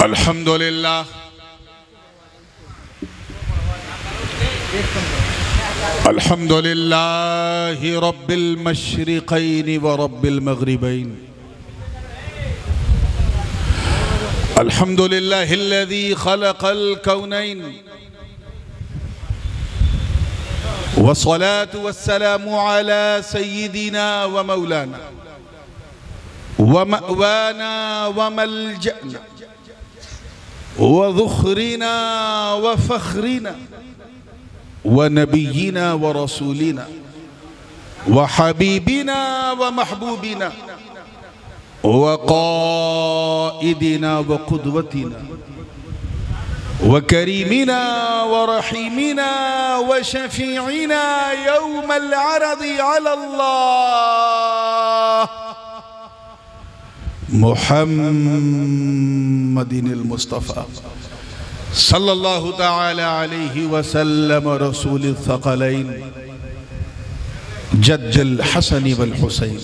الحمد لله الحمد لله رب المشرقين ورب المغربين الحمد لله الذي خلق الكونين والصلاة والسلام على سيدنا ومولانا ومأوانا وملجأنا وذخرنا وفخرنا ونبينا ورسولنا وحبيبنا ومحبوبنا وقائدنا وقدوتنا وكريمنا ورحيمنا وشفيعنا يوم العرض على الله محمد المصطفى صلى الله تعالى عليه وسلم رسول الثقلين جد الحسن والحسين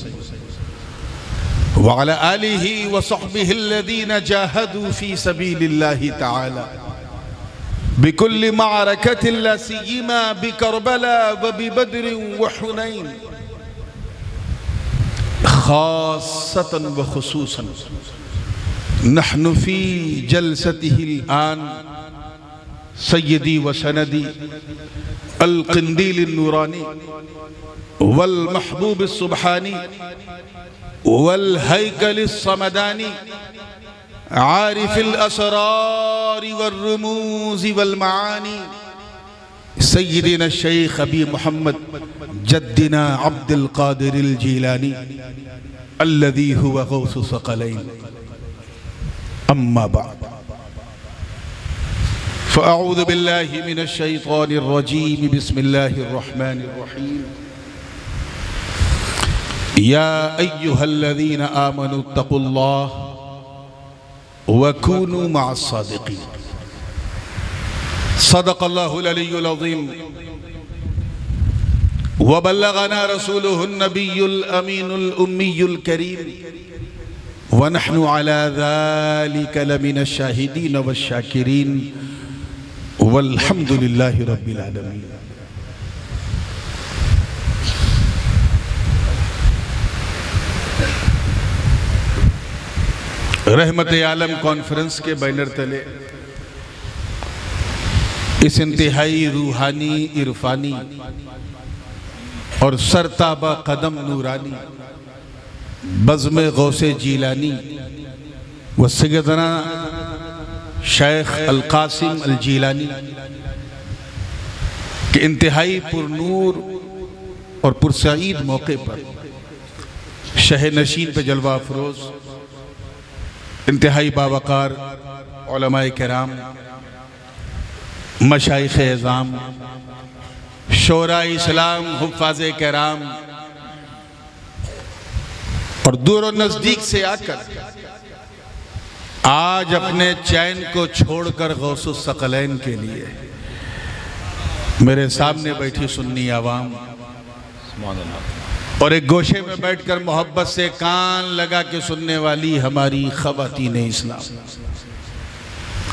وعلى آله وصحبه الذين جاهدوا في سبيل الله تعالى بكل معركة لا سيما بكربلاء وببدر وحنين خاصة وخصوصا نحن في جلسته الآن سيدي وسندي القنديل النوراني والمحبوب السبحاني والهيكل الصمداني عارف الأسرار والرموز والمعاني سيدنا الشيخ أبي محمد جدنا عبد القادر الجيلاني الذي هو غوث الثقلين أما بعد فأعوذ بالله من الشيطان الرجيم بسم الله الرحمن الرحيم يا أيها الذين آمنوا اتقوا الله وكونوا مع الصادقين صدق الله العلي العظيم وبلغنا رسوله النبي الأمين الأمي الكريم ونحن على ذلك لمن الشاهدين والشاكرين والحمد لله رب العالمين رحمت عالم کانفرنس کے بینر تلے اس انتہائی روحانی عرفانی اور سرتابہ قدم نورانی بزم غوث جیلانی و سیدنا شیخ القاسم الجیلانی کہ انتہائی پر نور اور پرسعید موقع پر شہ نشین پہ جلوہ افروز انتہائی باوقار علماء کرام مشائخ اعظام شورا اسلام حفاظ کرام اور دور و نزدیک سے آ کر آج اپنے چین کو چھوڑ کر غوث الثقلین کے لیے میرے سامنے بیٹھی سنی عوام اور ایک گوشے میں بیٹھ کر محبت سے کان لگا کے سننے والی ہماری خواتین اسلام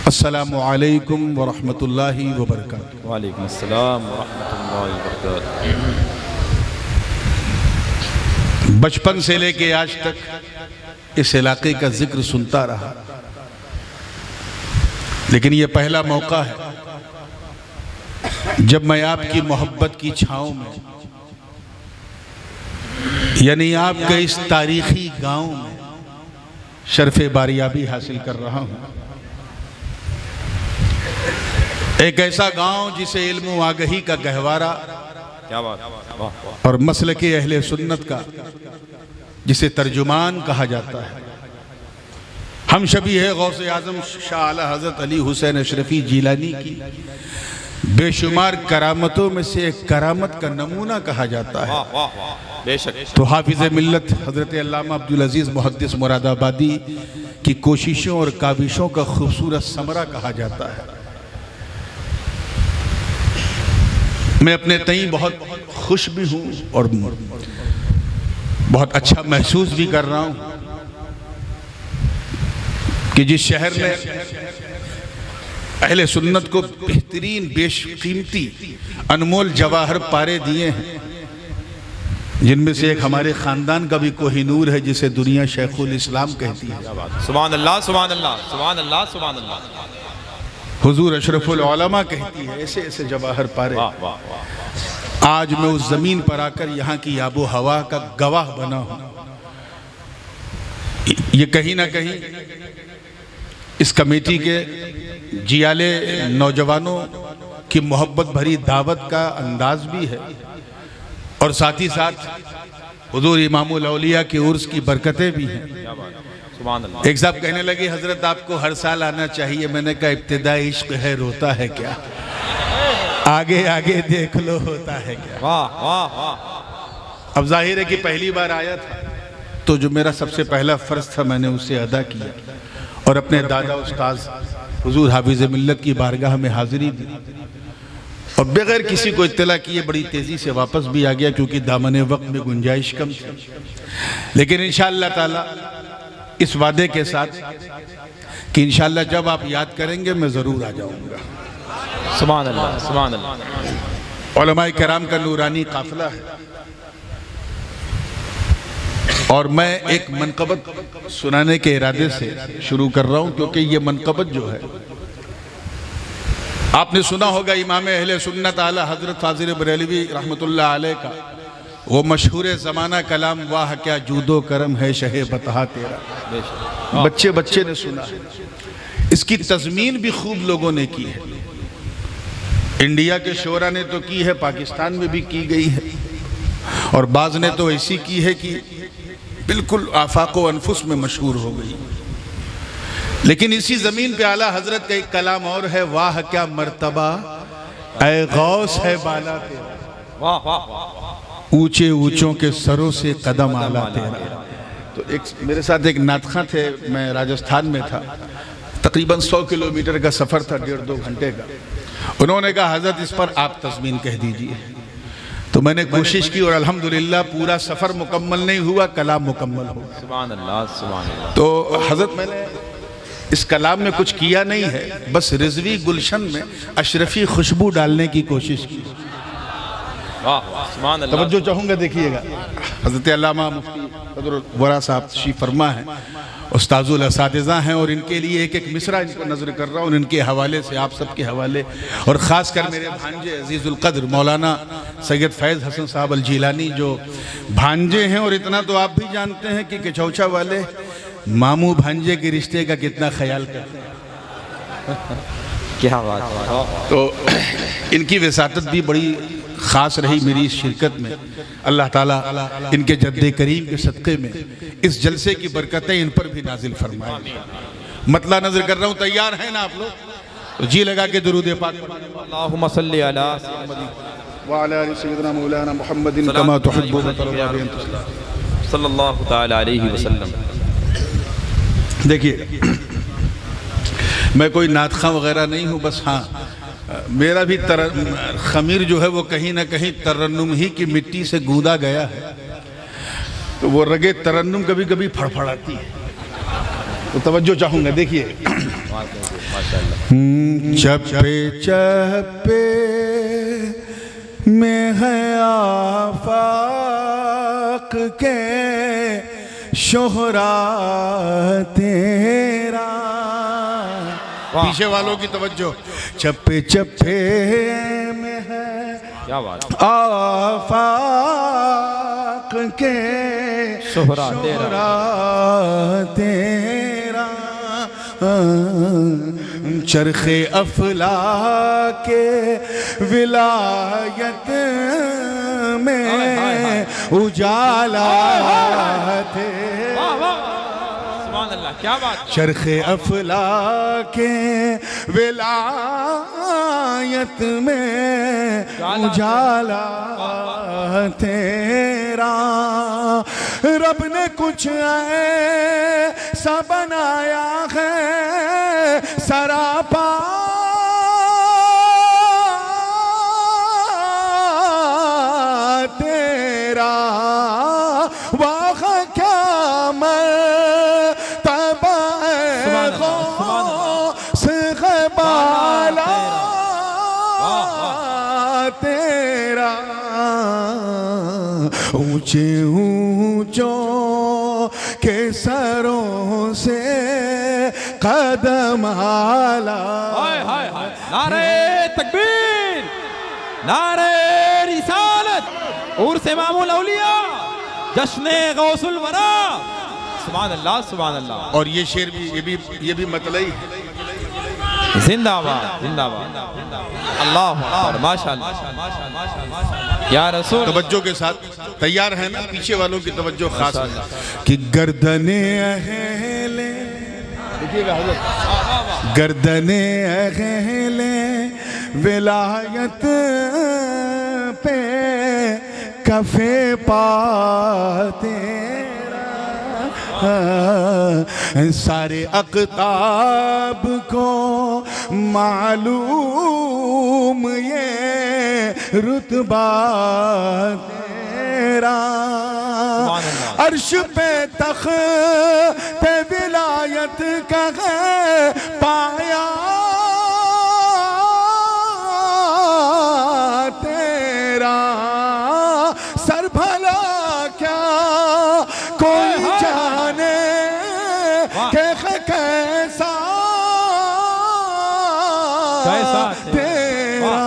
السلام علیکم ورحمت اللہ وبرکاتہ وعلیکم السلام ورحمت اللہ وبرکاتہ بچپن سے لے کے آج تک اس علاقے کا ذکر سنتا رہا لیکن یہ پہلا موقع ہے جب میں آپ کی محبت کی چھاؤں میں یعنی آپ کے اس تاریخی گاؤں میں شرف باریابی حاصل کر رہا ہوں ایک ایسا گاؤں جسے علم و آگہی کا گہوارہ اور مسلک اہل سنت کا جسے ترجمان کہا جاتا ہے ہم شبیہ غوث اعظم شاہ اعلی حضرت علی حسین اشرفی جیلانی کی بے شمار کرامتوں میں سے ایک کرامت کا نمونہ کہا جاتا ہے تو حافظ ملت حضرت علامہ عبدالعزیز محدث مراد آبادی کی کوششوں اور کاوشوں کا خوبصورت ثمرہ کہا جاتا ہے میں اپنے تئیں بہت خوش بھی ہوں اور بہت اچھا محسوس بھی کر رہا ہوں کہ جس شہر نے اہل سنت کو بہترین بیش قیمتی انمول جواہر پارے دیے ہیں، جن میں سے ایک ہمارے خاندان کا بھی کوہ نور ہے جسے دنیا شیخ الاسلام کہتی ہے۔ سبحان اللہ سبحان اللہ سبحان اللہ سبحان اللہ، حضور اشرف العلماء کہتی ہے، ایسے ایسے جواہر پارے۔ واہ واہ واہ، آج میں اس زمین پر آ کر یہاں کی آب و ہوا کا گواہ بنا ہوں۔ یہ کہیں نہ کہیں اس کمیٹی کے جیالے نوجوانوں کی محبت بھری دعوت کا انداز بھی ہے، اور ساتھ ہی ساتھ حضور امام الاولیاء کی عرس کی برکتیں بھی ہیں۔ سبحان اللہ، ایک صاحب کہنے لگے حضرت آپ کو ہر سال آنا چاہیے، میں نے کہا ابتدائی عشق ہے روتا ہے کیا، آگے آگے دیکھ لو ہوتا ہے کیا۔ واہ واہ واہ، اب ظاہر ہے کہ پہلی بار آیا تھا تو جو میرا سب سے پہلا فرض تھا میں نے اسے ادا کیا، اور اپنے دادا استاذ حضور حافظ ملت کی بارگاہ میں حاضری دی، اور بغیر کسی کو اطلاع کیے بڑی تیزی سے واپس بھی آ گیا، کیونکہ دامن وقت میں گنجائش کم تھی۔ لیکن انشاءاللہ تعالی اس وعدے کے ساتھ کہ انشاءاللہ جب آپ یاد کریں گے میں ضرور آ جاؤں گا۔ سبحان اللہ سبحان اللہ، علماء کرام کا نورانی قافلہ ہے، اور میں ایک منقبت سنانے کے ارادے سے شروع کر رہا ہوں، کیونکہ یہ منقبت جو ہے آپ نے سنا ہوگا امام اہل سنت اعلی حضرت فاضل بریلوی رحمت اللہ علیہ کا وہ مشہور زمانہ کلام، واہ کیا جود و کرم ہے شہ بطحہ تیرا، بے شک، بچے بچے نے سنا ہے۔ اس کی تضمین بھی خوب لوگوں نے کی ہے، انڈیا کے شعراء نے تو کی ہے، پاکستان میں بھی کی گئی ہے، اور بعض نے تو ایسی کی ہے کہ بالکل آفاق و انفس میں مشہور ہو گئی۔ لیکن اسی زمین پہ اعلیٰ حضرت کا ایک کلام اور ہے، واہ کیا مرتبہ اے غوث ہے بالا تیرا، واہ واہ واہ، اونچے اونچوں کے سروں سے قدم آلا تیرا۔ تو میرے ساتھ ایک ناطخاں تھے، میں راجستھان میں تھا، تقریباً 100 کلومیٹر کا سفر تھا، 1.5-2 گھنٹے کا۔ انہوں نے کہا حضرت اس پر آپ تضمین کہہ دیجئے، تو میں نے کوشش کی اور الحمدللہ پورا سفر مکمل نہیں ہوا، کلام مکمل ہو۔ سبحان اللہ سبحان اللہ، تو حضرت میں نے اس کلام میں کچھ کیا نہیں ہے، بس رضوی گلشن میں اشرفی خوشبو ڈالنے کی کوشش کی۔ واہ واہ، سبحان اللہ، توجہ چاہوں گا، دیکھیے گا حضرت علامہ مفتی قدر الورا صاحب تشریف فرما ہیں، استاذ الاساتذہ ہیں، اور ان کے لیے ایک ایک مصرع ان کو نظر کر رہا ہوں، ان کے حوالے سے آپ سب کے حوالے، اور خاص کر میرے بھانجے عزیز القدر مولانا سید فیض حسن صاحب الجیلانی جو بھانجے ہیں، اور اتنا تو آپ بھی جانتے ہیں کہ کچوچا والے ماموں بھانجے کے رشتے کا کتنا خیال کرتے ہیں، کیا بات ہے، تو ان کی وساطت بھی بڑی خاص رہی میری اس شرکت میں۔ اللہ تعالیٰ ان کے جد کریم کے صدقے میں اس جلسے کی برکتیں ان پر بھی نازل فرمائیں۔ مطلع نظر کر رہا ہوں، تیار ہیں نا آپ لوگ؟ تو جی لگا کے درود پاک اللہم صلی علی وعلی آل سیدنا مولانا محمد کما تحب و ترضی ان تسلم۔ صلی اللہ تعالی علیہ وسلم۔ دیکھیے میں کوئی ناطخواں وغیرہ نہیں ہوں، بس ہاں میرا بھی خمیر جو ہے وہ کہیں نہ کہیں ترنم ہی کی مٹی سے گوندا گیا ہے، تو وہ رگے ترنم کبھی کبھی پھڑپھڑاتی ہے، تو توجہ چاہوں گا، دیکھیے چپے چپے میں ہے آفاق کے شہرا تیرا، پیچھے والوں کی توجہ، چپے چپے میں ہے کیا بات، آفاق کے شہرا تیرا، چرخ افلاک ولایت میں اجالا تیرا، سبحان اللہ، کیا بات، چرخ افلاک ولایت میں اجالا تیرا، رب نے کچھ ایسا بنایا ہے سراپا تیرا، واہ کیا مرتبہ ہے غوث بالا تیرا اونچے اونچوں کے سروں سے قدم آلا. نعرہ تکبیر، نعرہ رسالت، عرس امام الاولیاء، جشن غوث الورا. سبحان اللہ سبحان اللہ. اور یہ شعر بھی یہ بھی مطلعی زندہ باد زندہ باد. اللہ اکبر، ماشاءاللہ یا رسول. توجہ کے ساتھ تیار ہیں نا؟ پیچھے والوں کی توجہ خاص ہے کہ گردن اہل، دیکھیے گا حضرت، گردن اہل ولایت پہ کف پا تیرا، سارے اقطاب کو معلوم یہ رتبہ تیرا. عرش پہ تخت ولایت کا ہے پایا تیرا، سر بھلا کیا کوئی جانے کہ کیسا تیرا.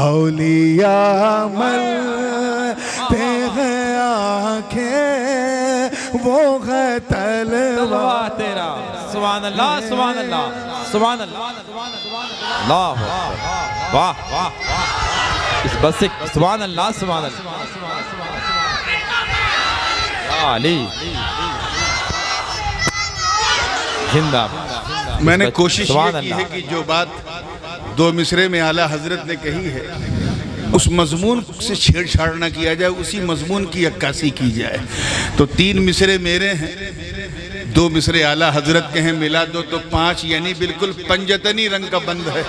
اولیاء ملتے ہیں آنکھیں، وہ ہے تلوار تیرا. سبحان اللہ سبحان اللہ سبحان اللہ. اللہ واہ واہ. اس بس سے سبحان اللہ سبحان اللہ. علی زندہ. میں نے کوشش یہ کی ہے کہ جو بات دو مصرے میں اعلیٰ حضرت نے کہی ہے اس مضمون سے چھیڑ چھاڑ نہ کیا جائے، اسی مضمون کی عکاسی کی جائے. تو 3 مصرے میرے ہیں، 2 مصرے اعلیٰ حضرت کے ہیں، ملا دو تو 5، یعنی بالکل پنجتنی رنگ کا بند ہے.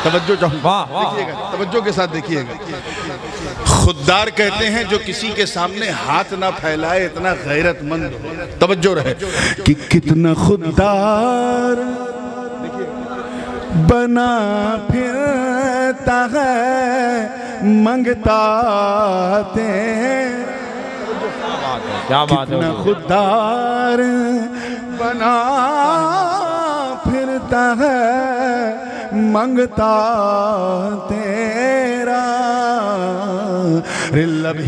توجہ چاہوں، دیکھیے گا، توجہ کے ساتھ دیکھیے گا. خوددار کہتے ہیں جو کسی کے سامنے ہاتھ نہ پھیلائے، اتنا غیرت مند ہو. توجہ رہے کہ کتنا خوددار بنا پھرتا ہے منگتا تیرا. کتنا خوددار بنا پھرتا ہے منگتا تیرا. لب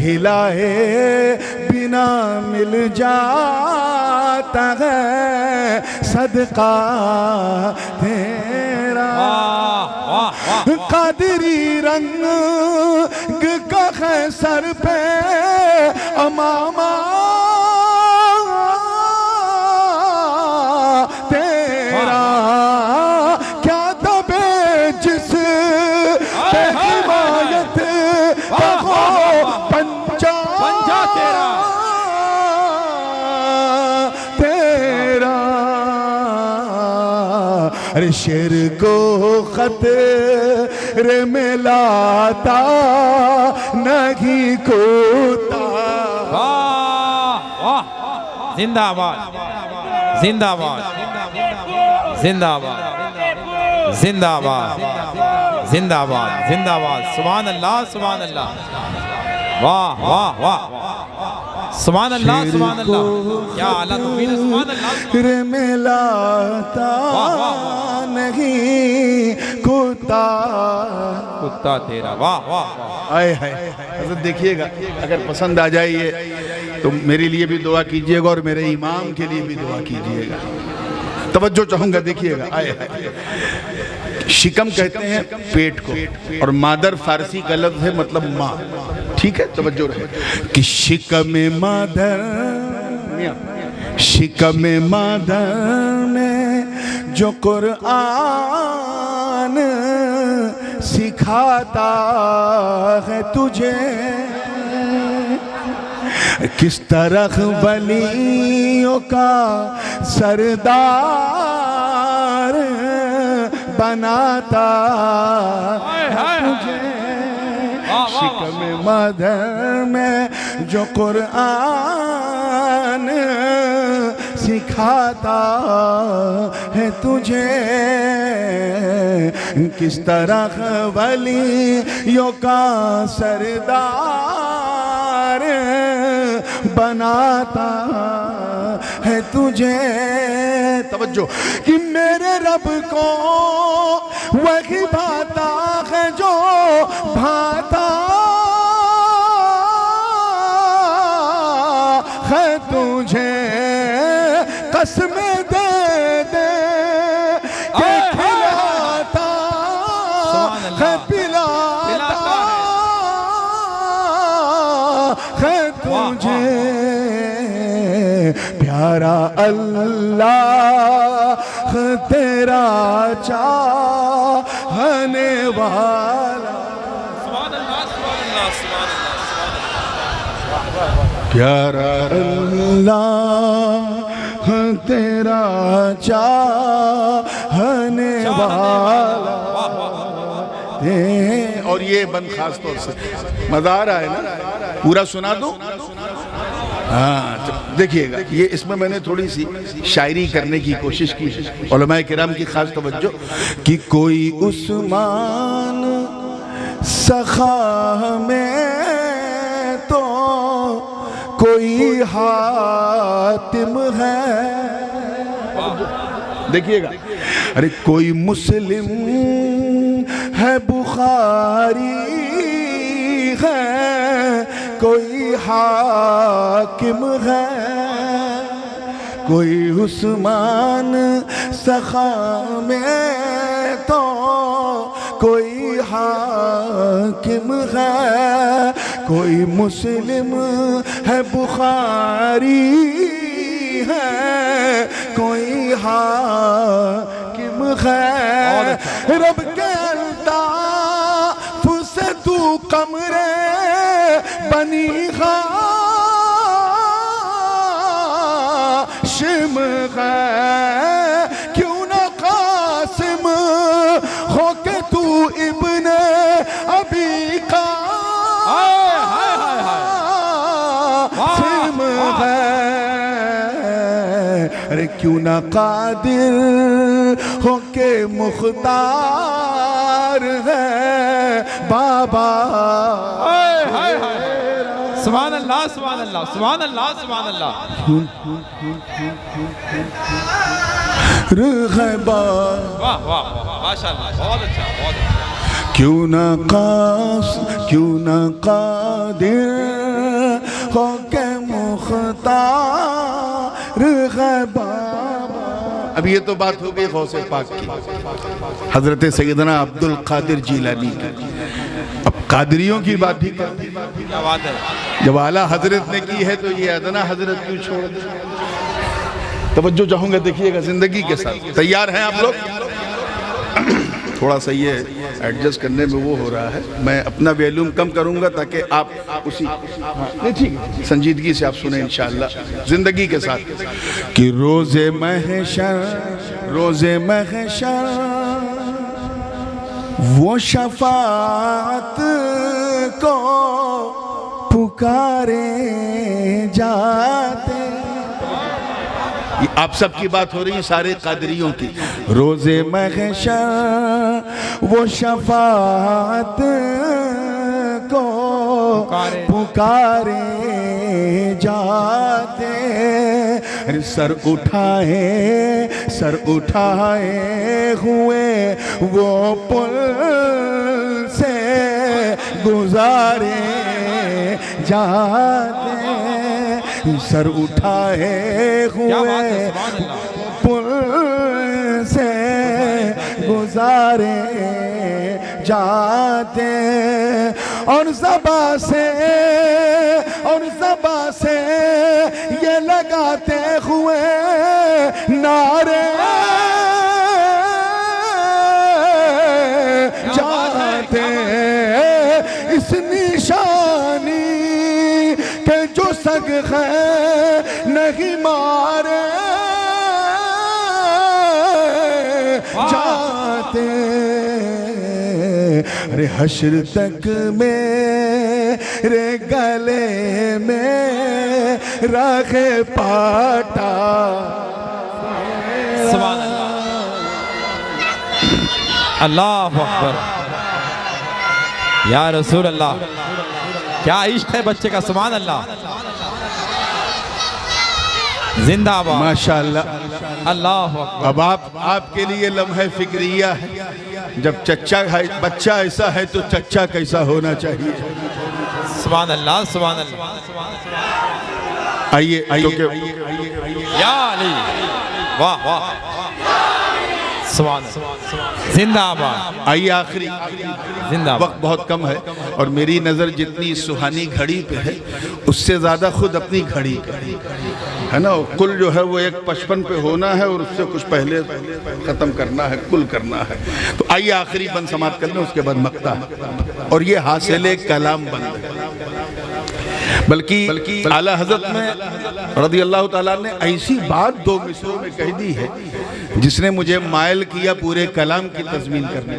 ہلائے بنا مل جاتا ہے صدقہ تیرا. قادری رنگ کا ہے سر پہ امامہ تیرا. کیا دبے جس پہ حمایت کا ہو پنجا تیرا. ارے شیر کو خطرے میں لاتا نہیں کوتا. زندہ آباد زندہ آباد زندہ آباد زندہ آباد زندہ آباد زندہ آباد. سبحان اللہ سبحان اللہ. واہ واہ واہ. سبحان اللہ سبحان اللہ. کیا اعلیٰ تکبیر ہے. سبحان اللہ. میں لاتا نہیں کتا تیرا. واہ واہ. آئے ہائے. حضرت دیکھیے گا، اگر پسند آ جائیے تو میرے لیے بھی دعا کیجئے گا اور میرے امام کے لیے بھی دعا کیجئے گا. توجہ چاہوں گا، دیکھیے گا. آئے ہائے. شکم کہتے ہیں پیٹ کو، اور مادر فارسی کا لفظ ہے مطلب ماں. ٹھیک ہے، توجہ رہے کہ شکم مادر، شکم مادر نے جو قرآن سکھاتا ہے تجھے، کس طرح ولیوں کا سردار بناتا ہے تجھے. شکم مادر میں جو قرآن سکھاتا ہے تجھے، کس طرح ولیوں کا سردار بناتا ہے تجھے۔ توجہ کہ میرے رب کو وہی بھاتا ہے جو بھاتا ہے تجھے، قسم دے دے کہ کھلاتا ہے پلاتا ہے تجھے، پیارا اللہ تیرا چاہنے والا، پیارا اللہ تیرا چاہنے والا۔ اور یہ بند خاص طور سے مزہ آ رہا ہے نا، پورا سنا دو؟ ہاں دیکھیے گا، یہ اس میں میں نے تھوڑی سی شاعری کرنے کی کوشش کی، علماء کرام کی خاص توجہ کہ کوئی عثمان سخا میں تو کوئی حاتم ہے، دیکھیے گا، ارے کوئی مسلم ہے بخاری ہے، کوئی حاکم ہے، کوئی عثمان سخا میں تو کوئی حاکم ہے، کوئی مسلم ہے بخاری ہے، کوئی حاکم ہے، رب کے الطاف سے تو قمرے بنی ہاشم ہے، کیوں نہ قاسم ہو کہ تو ابن ابی قاسم ہے، ارے کیوں نہ قادر ہو کہ مختار ہے بابا۔ سبحان اللہ سبحان اللہ سبحان اللہ سبحان اللہ۔ رغبا واہ واہ ماشاءاللہ، بہت اچھا بہت اچھا۔ کیوں نہ قادر ہو کہ مختار ہے بابا۔ اب یہ تو بات ہو گئی غوث پاک کی، حضرت سیدنا عبد القادر جیلانی کی، اب قادریوں کی بات بھی کیا بات ہے، جب اعلیٰ حضرت نے کی ہے تو یہ ادنا حضرت کیوں چھوڑ دیں؟ توجہ چاہوں گا، دیکھیے گا زندگی کے ساتھ، تیار ہیں آپ لوگ؟ تھوڑا سا یہ ایڈجسٹ کرنے میں وہ ہو رہا ہے، میں اپنا ویلیوم کم کروں گا تاکہ آپ اسی نہیں ٹھیک ہے سنجیدگی سے آپ سنیں انشاءاللہ زندگی کے ساتھ کہ روز محشر وہ شفاعت کو پکارے جاتے، آپ سب کی بات ہو رہی ہے سارے قادریوں کی، روز محشر وہ شفاعت کو پکارے جاتے، سر اٹھائے ہوئے وہ پل سے گزارے جاتے، سر اٹھائے ہوئے پل سے گزارے جاتے، اور زباں سے یہ لگاتے ہوئے نعرے جاتے، اس نشانی کہ جو سگ ہے نہیں مارے جاتے، ارے حشر تک میں میرے گلے میں راہ پاٹا سبحان اللہ اللہ اکبر یا رسول اللہ کیا عشق ہے بچے کا سبحان اللہ زندہ آباد ماشاءاللہ اللہ اکبر اب آپ کے لیے لمحہ فکریہ ہے جب چچا بچہ ایسا ہے تو چچا کیسا ہونا چاہیے سبحان اللہ سبحان اللہ آئیے یا علی واہ واہ سبحان اللہ زندہ آباد آئیے آخری زندہ آباد وقت بہت کم ہے اور میری نظر جتنی سہانی گھڑی پہ ہے اس سے زیادہ خود اپنی گھڑی پہ ہے نا کل جو ہے وہ 1:55 پہ ہونا ہے اور اس سے کچھ پہلے ختم کرنا ہے کل کرنا ہے تو آئیے آخری بند سماعت کر لیں اس کے بعد مقطع اور یہ حاصل کلام بند ہے بلکہ اعلیٰ حضرت میں رضی اللہ تعالیٰ نے ایسی بات 2 مصروں میں کہہ دی ہے جس نے مجھے مائل کیا پورے کلام کی تضمین کرنے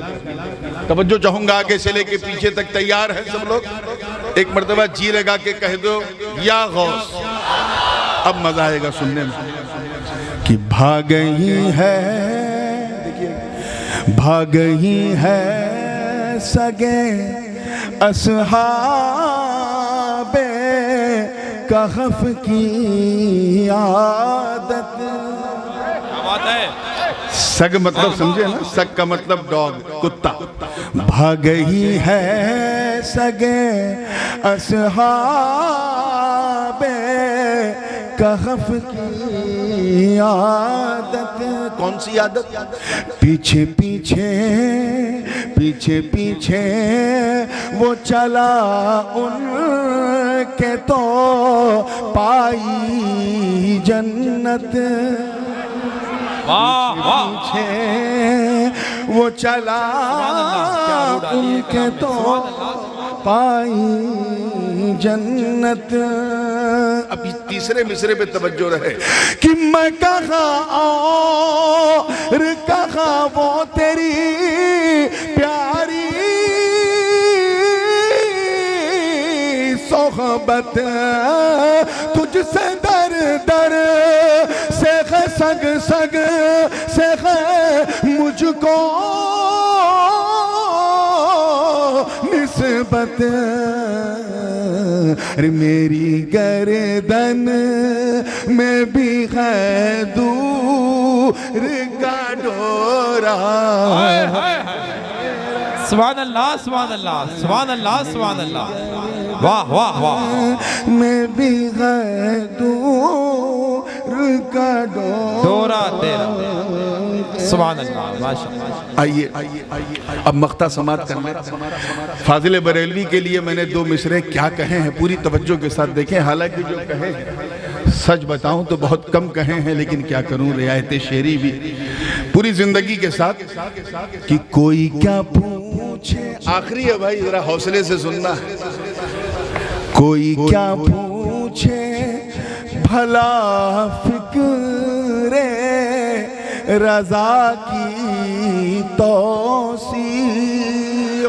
توجہ چاہوں گا آگے سے لے کے پیچھے تک تیار ہیں سب لوگ ایک مرتبہ جی لگا کے کہہ دو یا غوث اب مزہ آئے گا سننے میں کہ بھاگئی ہے سگے اصحاب کہف کی عادت کیا بات ہے سگ مطلب سمجھے نا سگ کا مطلب ڈاگ کتا بھاگئی ہے سگے اصحاب کہف کی عادت کون سی عادت پیچھے پیچھے وہ چلا ان کے تو پائی جنت پیچھے وہ چلا ان کے تو پائی جنت اب تیسرے مصرے پہ توجہ رہے کہ میں کہاں اور کہاں وہ تیری پیاری صحبت تجھ سے در سے سگ سے مجھ کو نسبت میری گردن میں بھی ہے دور کا ڈورا سبحان اللہ سبحان اللہ سبحان اللہ سبحان اللہ واہ واہ واہ میں بھی ہے دور کا دورہ تیرا سبحان اللہ ماشاءاللہ آئیے اب مقطع سماعت کرنا فاضل بریلوی کے لیے میں نے 2 مصرے کیا کہے ہیں پوری توجہ کے ساتھ دیکھیں حالانکہ جو کہے ہیں سچ بتاؤں تو بہت کم کہے ہیں لیکن کیا کروں رعایت شعری بھی پوری زندگی کے ساتھ کہ کوئی کیا پوچھے آخری ہے بھائی ذرا حوصلے سے سننا ہے کوئی کیا پوچھے بھلا فکر رضا کی توسیع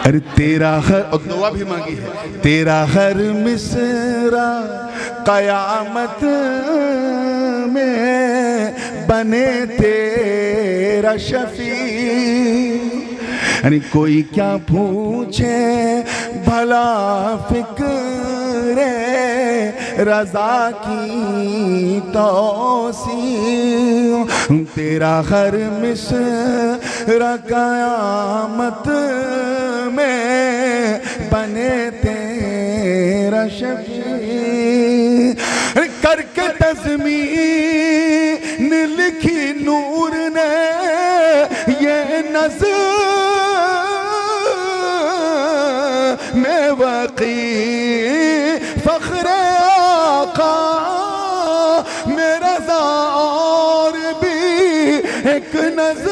ارے تیرا ہر اور دعا بھی مانگی ہے تیرا ہر مصرع قیامت میں بنے تیرا شفیع یعنی کوئی کیا پوچھے بھلا فکر رضا کی توسیع تیرا ہر مصرع قیامت میں بنے تیرا شفیع کر کے تضمین لکھی نور نے یہ نظم میں وقی فخر آقا میرا اور بھی ایک نظم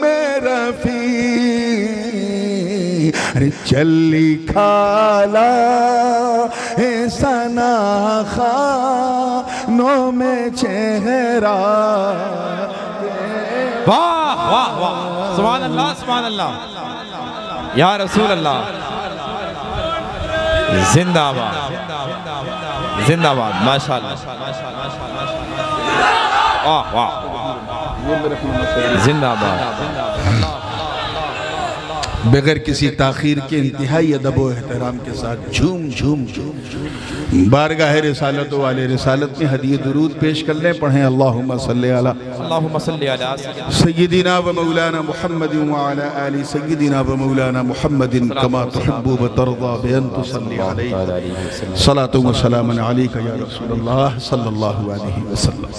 میرا ارے چلی کھالا سنا خانوں میں چہرہ واہ واہ واہ سبحان اللہ سبحان اللہ یا رسول اللہ زندہ آباد زندہ آباد ماشاءاللہ زندہ آباد بغیر کسی تاخیر کے انتہائی ادب و احترام کے ساتھ جھوم جھوم بارگاہ رسالت و علی رسالت میں ہدیہ درود پیش کر لیں. پڑھیں اللہم صلی علی سیدنا و مولانا محمد وعلی آل سیدنا و مولانا محمد کما تحب و ترضى بأن تصلی علیہ صلاة و سلام علیکہ یا رسول اللہ صلی اللہ علیہ وسلم.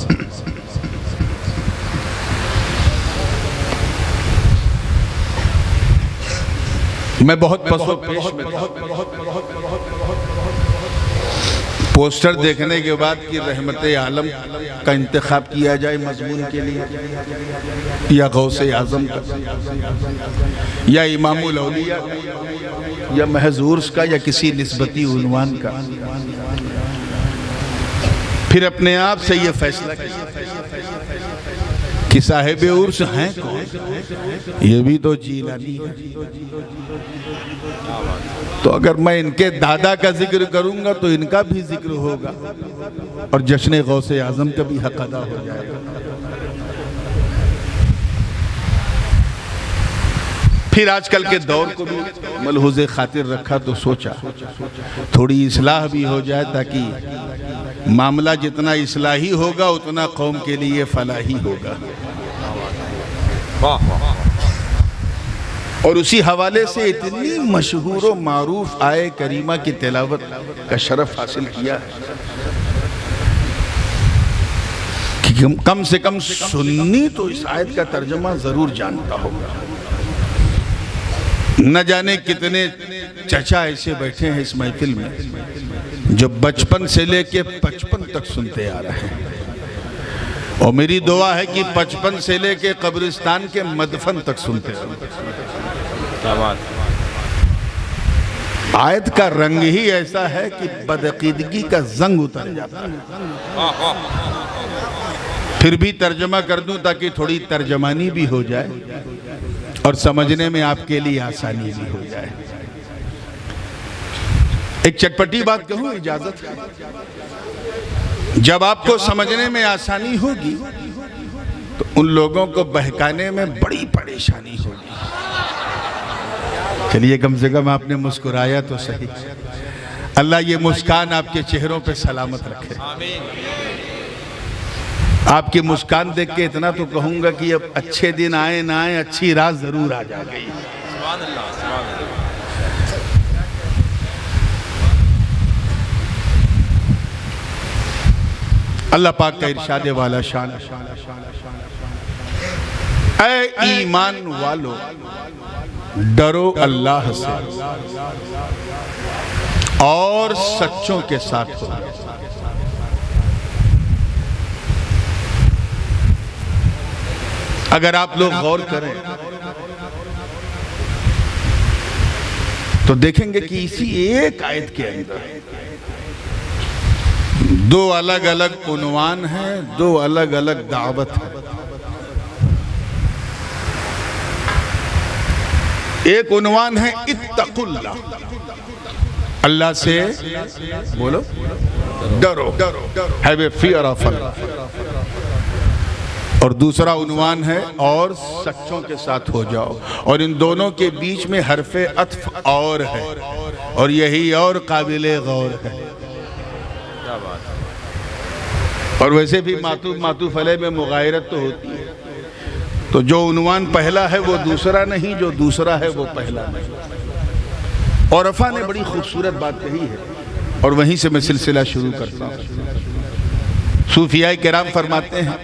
میں بہت پسو پیش میں پوسٹر دیکھنے کے بعد کہ رحمت عالم کا انتخاب کیا جائے مضمون کے لیے یا غوث اعظم کا یا امام الاولیاء یا محض عرس کا یا کسی نسبتی عنوان کا. پھر اپنے آپ سے یہ فیصلہ کہ صاحب عرس ہیں کون؟ یہ بھی تو جیلانی ہے. تو اگر میں ان کے دادا کا ذکر کروں گا تو ان کا بھی ذکر ہوگا اور جشن غوث اعظم کا بھی حق ادا ہو جائے گا. پھر آج کل کے دور کو بھی ملحوظ خاطر رکھا تو سوچا تھوڑی اصلاح بھی ہو جائے تاکہ معاملہ جتنا اصلاحی ہوگا اتنا قوم کے لیے فلاحی ہوگا. اور اسی حوالے سے اتنی مشہور و معروف آیے کریمہ کی تلاوت کا شرف حاصل کیا ہے کہ کم سے کم سنی تو اس آیت کا ترجمہ ضرور جانتا ہوگا. نہ جانے کتنے چچا ایسے بیٹھے ہیں اس محفل میں جو بچپن سے لے کے 55 تک سنتے آ رہے ہیں. اور میری دعا ہے کہ 55 سے لے کے قبرستان کے مدفن تک سنتے ہیں. آیت کا رنگ ہی ایسا ہے کہ بدعقیدگی کا زنگ اتر جاتا ہے. پھر بھی ترجمہ کر دوں تاکہ تھوڑی ترجمانی بھی ہو جائے اور سمجھنے میں آپ کے لیے آسانی بھی ہو جائے. ایک چٹپٹی بات کہوں اجازت ہے؟ جب آپ کو سمجھنے میں آسانی ہوگی تو ان لوگوں کو بہکانے میں بڑی پریشانی ہوگی. چلیے کم سے کم آپ نے مسکرایا تو صحیح. اللہ یہ مسکان آپ کے چہروں پہ سلامت رکھے. آپ کی مسکان دیکھ کے اتنا تو کہوں گا کہ اب اچھے دن آئے نہ آئے اچھی رات ضرور آ جا گئی. اللہ پاک کا ارشاد والا شان اے ایمان والو ڈرو اللہ سے اور سچوں کے ساتھ ہو. اگر آپ لوگ غور کریں تو دیکھیں گے کہ اسی ایک آیت کے اندر دو الگ الگ عنوان ہیں, دو الگ الگ دعوت ہیں. ایک عنوان ہے اتقوا اللہ, اللہ سے بولو ڈرو, have a fear of Allah. اور دوسرا عنوان ہے اور سچوں کے ساتھ ہو جاؤ. اور ان دونوں کے بیچ میں حرف عطف اور ہے اور یہی اور قابل غور ہے. اور ویسے بھی معطوف علیہ میں مغایرت تو ہوتی ہے, تو جو عنوان پہلا ہے وہ دوسرا نہیں, جو دوسرا ہے وہ پہلا نہیں. اور عرفہ نے بڑی خوبصورت بات کہی ہے اور وہیں سے میں سلسلہ شروع کرتا ہوں. صوفیاء کرام فرماتے ہیں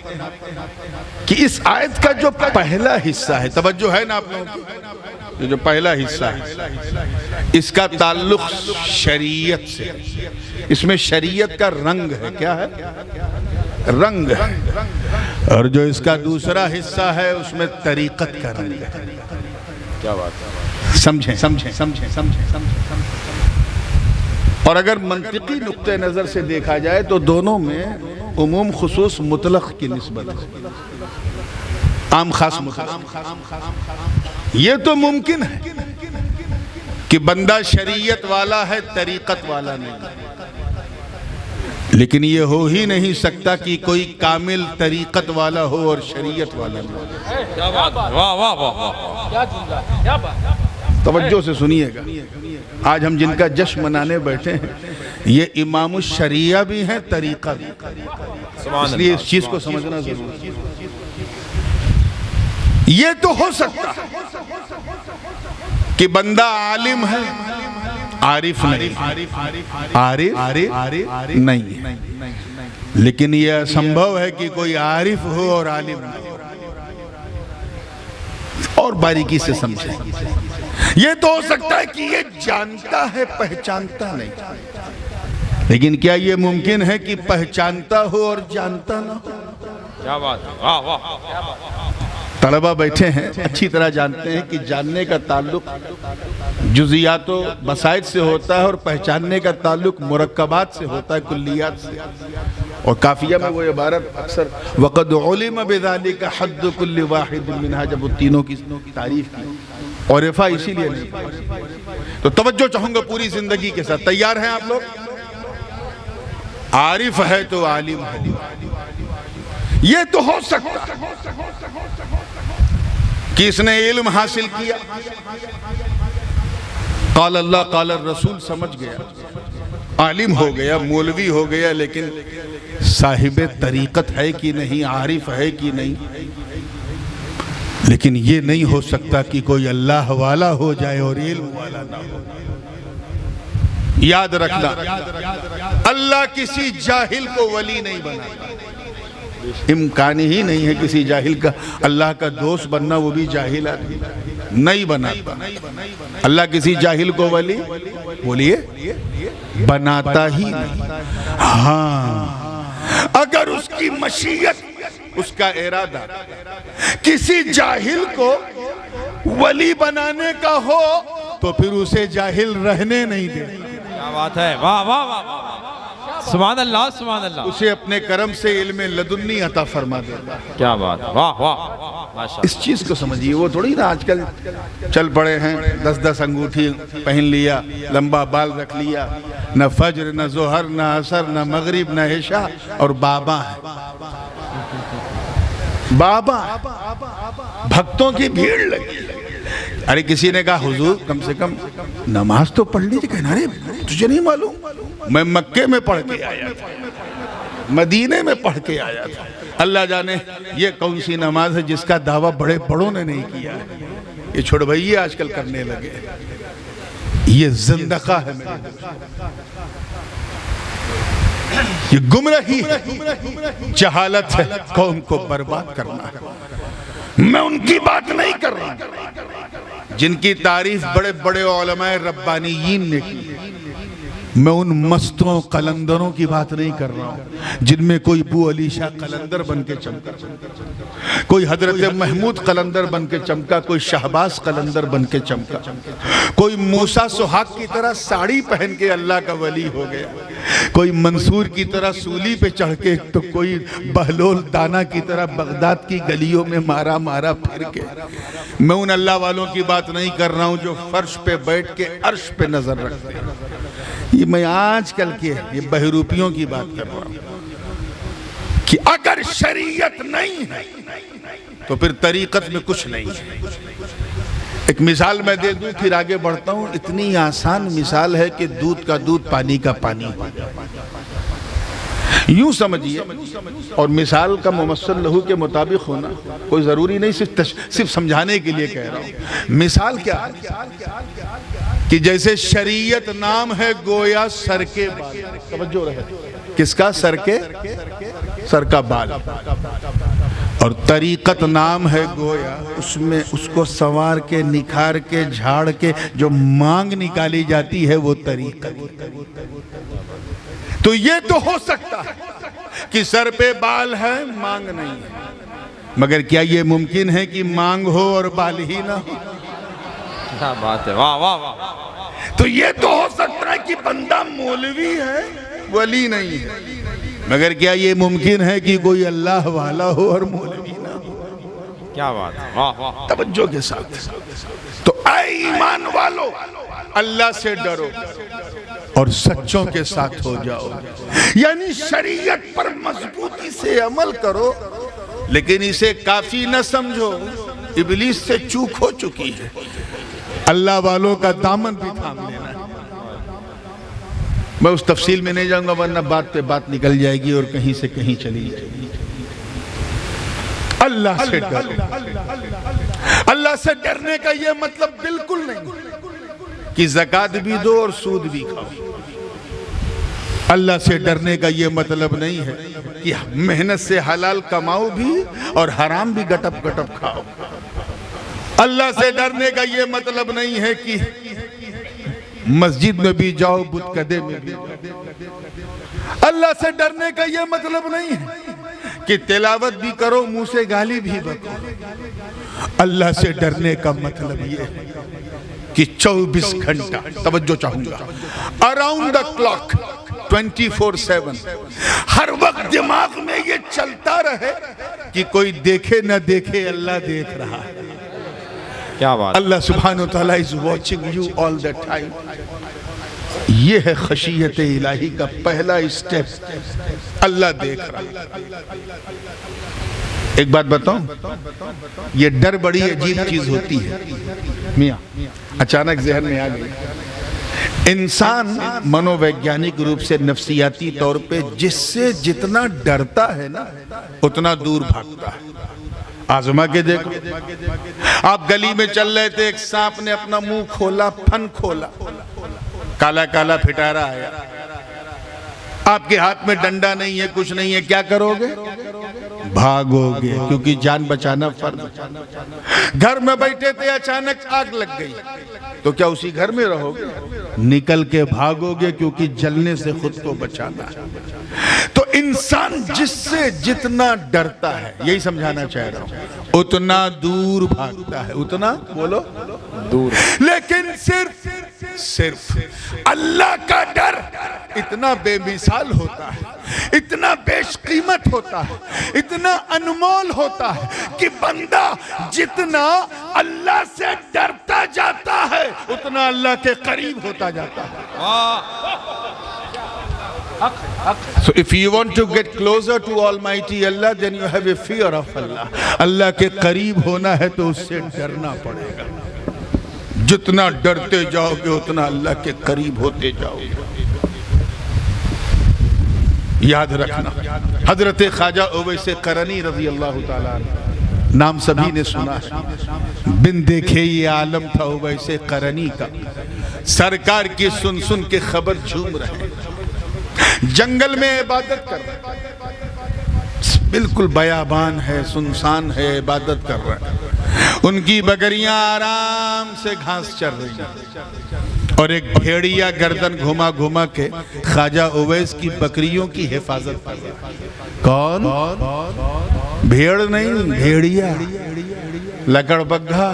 کہ اس آیت کا جو پہلا حصہ ہے, توجہ ہے نا آپ لوگوں کی, جو پہلا حصہ ہے اس کا تعلق شریعت سے, اس میں شریعت کا رنگ ہے. کیا ہے؟ رنگ ہے. اور جو اس کا دوسرا حصہ ہے اس میں طریقت کا رنگ ہے. کیا بات ہے؟ سمجھیں. اور اگر منطقی نقطہ نظر سے دیکھا جائے تو دونوں میں عموم خصوص مطلق کی نسبت ہے. عام خاص مطلق، یہ تو ممکن ہے کہ بندہ شریعت والا ہے، طریقت والا نہیں، لیکن یہ ہو ہی نہیں سکتا کہ کوئی کامل طریقت والا ہو اور شریعت والا نہ ہو۔ واہ واہ واہ، توجہ سے سنیے گا، آج ہم جن کا جشن منانے بیٹھے ہیں یہ امام الشریعہ بھی ہیں، طریقہ بھی، اس لیے اس چیز کو سمجھنا ضروری ہے۔ یہ تو ہو سکتا ہے کہ بندہ عالم ہے، عارف نہیں، عارف نہیں ہے، لیکن یہ اسمبھو ہے کہ کوئی عارف ہو اور عالم نہیں ہو۔ اور باریکی سے سمجھیں، یہ تو ہو سکتا ہے کہ یہ جانتا ہے، پہچانتا نہیں، لیکن کیا یہ ممکن ہے کہ پہچانتا ہو اور جانتا نہ ہو؟ کیا بات ہے، واہ واہ۔ طلبہ بیٹھے ہیں، اچھی طرح جانتے ہیں کہ جاننے کا تعلق جزیات و مسائل سے ہوتا ہے اور پہچاننے کا تعلق مرکبات سے ہوتا ہے، کلیات سے۔ اور کافیہ میں وہ عبارت اکثر وَقَدْ عُلِمَ بِذَلِكَ حَدُّ كُلِّ وَاحِدٍ مِنْهَا، جب وہ تینوں کی تعریف کی، اور رفع اسی لیے نہیں۔ تو توجہ چاہوں گا پوری زندگی کے ساتھ، تیار ہیں آپ لوگ؟ عارف ہے تو عالم ہے، یہ تو ہو سکتا ہے کہ اس نے علم حاصل کیا، قال اللہ قال الرسول سمجھ گیا، عالم ہو گیا، مولوی ہو گیا، لیکن صاحب طریقت ہے کہ نہیں، عارف ہے کہ نہیں۔ لیکن یہ نہیں ہو سکتا کہ کوئی اللہ والا ہو جائے اور علم والا نہ ہو۔ یاد رکھنا، اللہ کسی جاہل کو ولی نہیں بناتا، امکان ہی نہیں ہے کسی جاہل کا اللہ کا دوست بننا، وہ بھی جاہل آدمی نہیں بناتا۔ اللہ کسی جاہل کو ولی بولیے بناتا ہی نہیں۔ ہاں، اگر اس کی مشیت، اس کا ارادہ کسی جاہل کو ولی بنانے کا ہو تو پھر اسے جاہل رہنے نہیں دے، کیا بات ہے، واہ واہ واہ، سبحان اللہ سبحان اللہ، اسے اپنے کرم سے علم لدنی عطا فرما دیتا۔ کیا بات ہے، واہ واہ ماشاءاللہ۔ اس چیز کو سمجھیے، وہ تھوڑی نا آج کل چل پڑے ہیں 10 انگوٹھی پہن لیا، لمبا بال رکھ لیا، نہ فجر نہ ظہر نہ عصر نہ مغرب نہ عشاء، اور بابا ہے، بابا بھکتوں کی بھیڑ لگی۔ ارے کسی نے کہا حضور کم سے کم نماز تو پڑھ لیجئے، کہنا رہے تجھے نہیں معلوم، میں مکے میں پڑھ کے آیا تھا، مدینے میں پڑھ کے آیا تھا۔ اللہ جانے یہ کون سی نماز ہے جس کا دعویٰ بڑے بڑوں نے نہیں کیا ہے، یہ چھوڑ بھئیے آج کل کرنے لگے، یہ زندقہ ہے میرے دوست، یہ گمراہی ہے، جہالت ہے، قوم کو برباد کرنا ہے۔ میں ان کی بات نہیں کر رہا جن کی تعریف بڑے بڑے علماء ربانیین نے کی، میں ان مستوں قلندروں کی بات نہیں کر رہا ہوں جن میں کوئی ابو علی شاہ قلندر بن کے چمکا، کوئی حضرت محمود قلندر بن کے چمکا، کوئی شہباز قلندر بن کے چمکا، کوئی موسیٰ سہاگ کی طرح ساڑی پہن کے اللہ کا ولی ہو گیا، کوئی منصور کی طرح سولی پہ چڑھ کے، تو کوئی بہلول دانا کی طرح بغداد کی گلیوں میں مارا مارا پھر کے۔ میں ان اللہ والوں کی بات نہیں کر رہا ہوں جو فرش پہ بیٹھ کے عرش پہ نظر رکھتے ہیں، یہ میں آج کل کے یہ بہروپیوں کی بات کر رہا ہوں کہ اگر شریعت نہیں ہے تو پھر طریقت میں کچھ نہیں ہے۔ ایک مثال میں دے دوں پھر آگے بڑھتا ہوں، اتنی آسان مثال ہے کہ دودھ کا دودھ پانی کا پانی ہو جائے، یوں سمجھیے، اور مثال کا ممثل لہو کے مطابق ہونا کوئی ضروری نہیں، صرف سمجھانے کے لیے کہہ رہا ہوں۔ مثال کیا ہے کہ جیسے شریعت نام ہے گویا سر کے بال، توجہ رہے، کس کا؟ سر کا بال، اور طریقت نام ہے گویا اس میں اس کو سنوار کے نکھار کے جھاڑ کے جو مانگ نکالی جاتی ہے وہ طریقت۔ تو یہ تو ہو سکتا ہے کہ سر پہ بال ہے مانگ نہیں ہے، مگر کیا یہ ممکن ہے کہ مانگ ہو اور بال ہی نہ ہو؟ کیا بات ہے، واہ واہ واہ۔ تو یہ تو ہو سکتا ہے کہ بندہ مولوی ہے ولی نہیں ہے، مگر کیا یہ ممکن ہے کہ کوئی اللہ والا ہو اور مولوی نہ ہو؟ کیا بات ہے، واہ واہ، توجہ کے ساتھ. تو اے ایمان والو، اللہ سے ڈرو اور سچوں کے ساتھ ہو جاؤ. یعنی شریعت پر مضبوطی سے عمل کرو، لیکن اسے کافی نہ سمجھو. ابلیس سے چوک ہو چکی ہے، اللہ والوں کا دامن بھی تھام لینا ہے. میں اس تفصیل میں نہیں جاؤں گا ورنہ بات پہ بات نکل جائے گی اور کہیں سے کہیں چلی جائے گی. اللہ سے ڈرو. اللہ سے ڈرنے کا یہ مطلب بالکل نہیں کہ زکوٰۃ بھی دو اور سود بھی کھاؤ. اللہ سے ڈرنے کا یہ مطلب نہیں ہے کہ محنت سے حلال کماؤ بھی اور حرام بھی گٹپ گٹپ کھاؤ. اللہ سے ڈرنے کا یہ مطلب نہیں ہے کہ مسجد میں بھی جاؤ بت کدے میں بھی جاؤ. اللہ سے ڈرنے کا یہ مطلب نہیں ہے کہ تلاوت بھی کرو منہ سے گالی بھی بکو. اللہ سے ڈرنے کا مطلب یہ ہے کہ 24 گھنٹہ، توجہ چاہوں گا، اراؤنڈ دا کلاک 24/7 ہر وقت دماغ میں یہ چلتا رہے کہ کوئی دیکھے نہ دیکھے اللہ دیکھ رہا ہے. کیا بات، اللہ سبحانہ وتعالی is watching you all the time. یہ ہے خشیت الہی کا پہلا اسٹیپ. اللہ دیکھ رہا ہے. ایک بات بتاؤں، یہ ڈر بڑی عجیب چیز ہوتی ہے. میاں اچانک ذہن میں آ گئی. انسان منو ویگیانک روپ سے نفسیاتی طور پہ جس سے جتنا ڈرتا ہے نا اتنا دور بھاگتا ہے. آزما کے دیکھو، آپ گلی میں چل رہے تھے، ایک سانپ نے اپنا منہ کھولا، پھن کھولا، کالا کالا پھٹارا آیا. آپ کے ہاتھ میں ڈنڈا نہیں ہے، کچھ نہیں ہے، کیا کرو گے؟ بھاگو گے، کیونکہ جان بچانا فرض. گھر میں بیٹھے تھے، اچانک آگ لگ گئی تو کیا اسی گھر میں رہو گے؟ نکل کے بھاگو گے، کیونکہ جلنے سے خود کو بچانا. تو انسان جس سے جتنا ڈرتا ہے، یہی سمجھانا چاہ رہا ہوں، اتنا دور بھاگتا ہے. اتنا بولو دور. لیکن صرف اللہ کا ڈر اتنا بے مثال ہوتا ہے، اتنا بیش قیمت ہوتا ہے، اتنا انمول ہوتا ہے کہ بندہ جتنا اللہ سے ڈرتا جاتا ہے اتنا اللہ کے قریب ہوتا جاتا ہے. So if you want to get closer to Almighty Allah, then you have a fear of Allah. اللہ کے قریب ہونا ہے تو اس سے ڈرنا پڑے گا. جتنا ڈرتے جاؤ گے اتنا اللہ کے قریب ہوتے جاؤ گے. یاد رکھنا، حضرت خواجہ اویس قرنی رضی اللہ تعالیٰ عنہ، نام سبھی نے سنا ہے. بن دیکھے یہ عالم تھا اویس قرنی کا، سرکار کی سن سن کے خبر جھوم رہے. جنگل میں عبادت کر رہے، بالکل بیابان ہے، سنسان ہے، عبادت کر رہے ہیں. ان کی بکریاں آرام سے گھاس چر رہی ہیں اور ایک بھیڑیا گردن گھما گھما کے خواجہ اویس کی بکریوں کی حفاظت کر رہا ہے. کون؟ بھیڑ نہیں، بھیڑیا، لکڑ بگھا.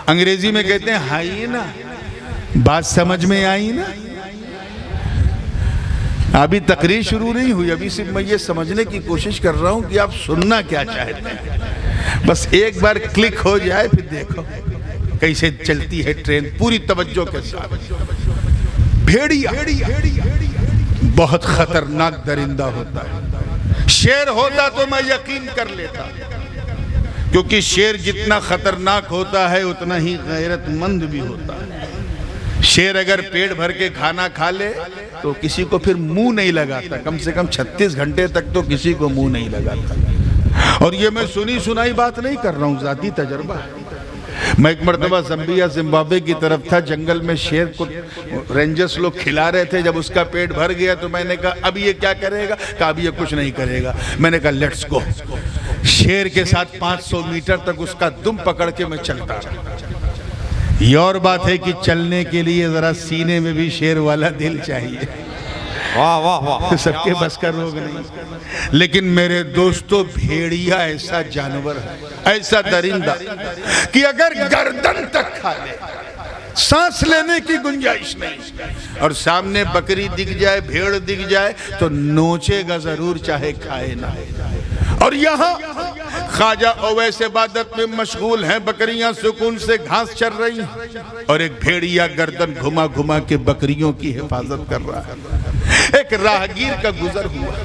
انگریزی میں کہتے ہیں ہائینا. بات سمجھ میں آئی نا؟ ابھی تقریر شروع نہیں ہوئی، ابھی صرف میں یہ سمجھنے کی کوشش کر رہا ہوں کہ آپ سننا کیا چاہتے ہیں. بس ایک بار کلک ہو جائے پھر دیکھو کیسے چلتی ہے ٹرین پوری توجہ کے ساتھ. بھیڑیا بہت خطرناک درندہ ہوتا ہے. شیر ہوتا تو میں یقین کر لیتا، کیونکہ شیر جتنا خطرناک ہوتا ہے اتنا ہی غیرت مند بھی ہوتا ہے. شیر اگر پیٹ بھر کے کھانا کھا لے تو کسی کو پھر منہ نہیں لگاتا، کم سے کم 36 گھنٹے تک تو کسی کو منہ نہیں لگاتا. اور یہ میں سنی سنائی بات نہیں کر رہا ہوں، ذاتی تجربہ ہے. میں ایک مرتبہ زمبیا زمبابوے کی طرف تھا، جنگل میں شیر کو رینجرز لوگ کھلا رہے تھے. جب اس کا پیٹ بھر گیا تو میں نے کہا اب یہ کیا کرے گا؟ کہا اب یہ کچھ نہیں کرے گا. میں نے کہا لیٹس گو. شیر کے ساتھ 500 میٹر تک اس کا دم پکڑ کے میں چلتا رہا. یہ اور بات ہے کہ چلنے کے لیے ذرا سینے میں بھی شیر والا دل چاہیے. واہ واہ واہ، سب کے بس کا روگ نہیں. لیکن میرے دوستو، بھیڑیا ایسا جانور ہے، ایسا درندہ کہ اگر گردن تک کھا لے سانس لینے کی گنجائش نہیں، اور سامنے بکری دکھ جائے، بھیڑ دکھ جائے تو نوچے گا ضرور، چاہے کھائے نہ. اور یہاں خواجہ اویس عبادت میں مشغول ہیں، بکریاں سکون سے گھاس چر رہی ہیں، اور ایک بھیڑیا گردن گھما گھما کے بکریوں کی حفاظت کر رہا ہے۔ ایک راہگیر کا گزر ہوا،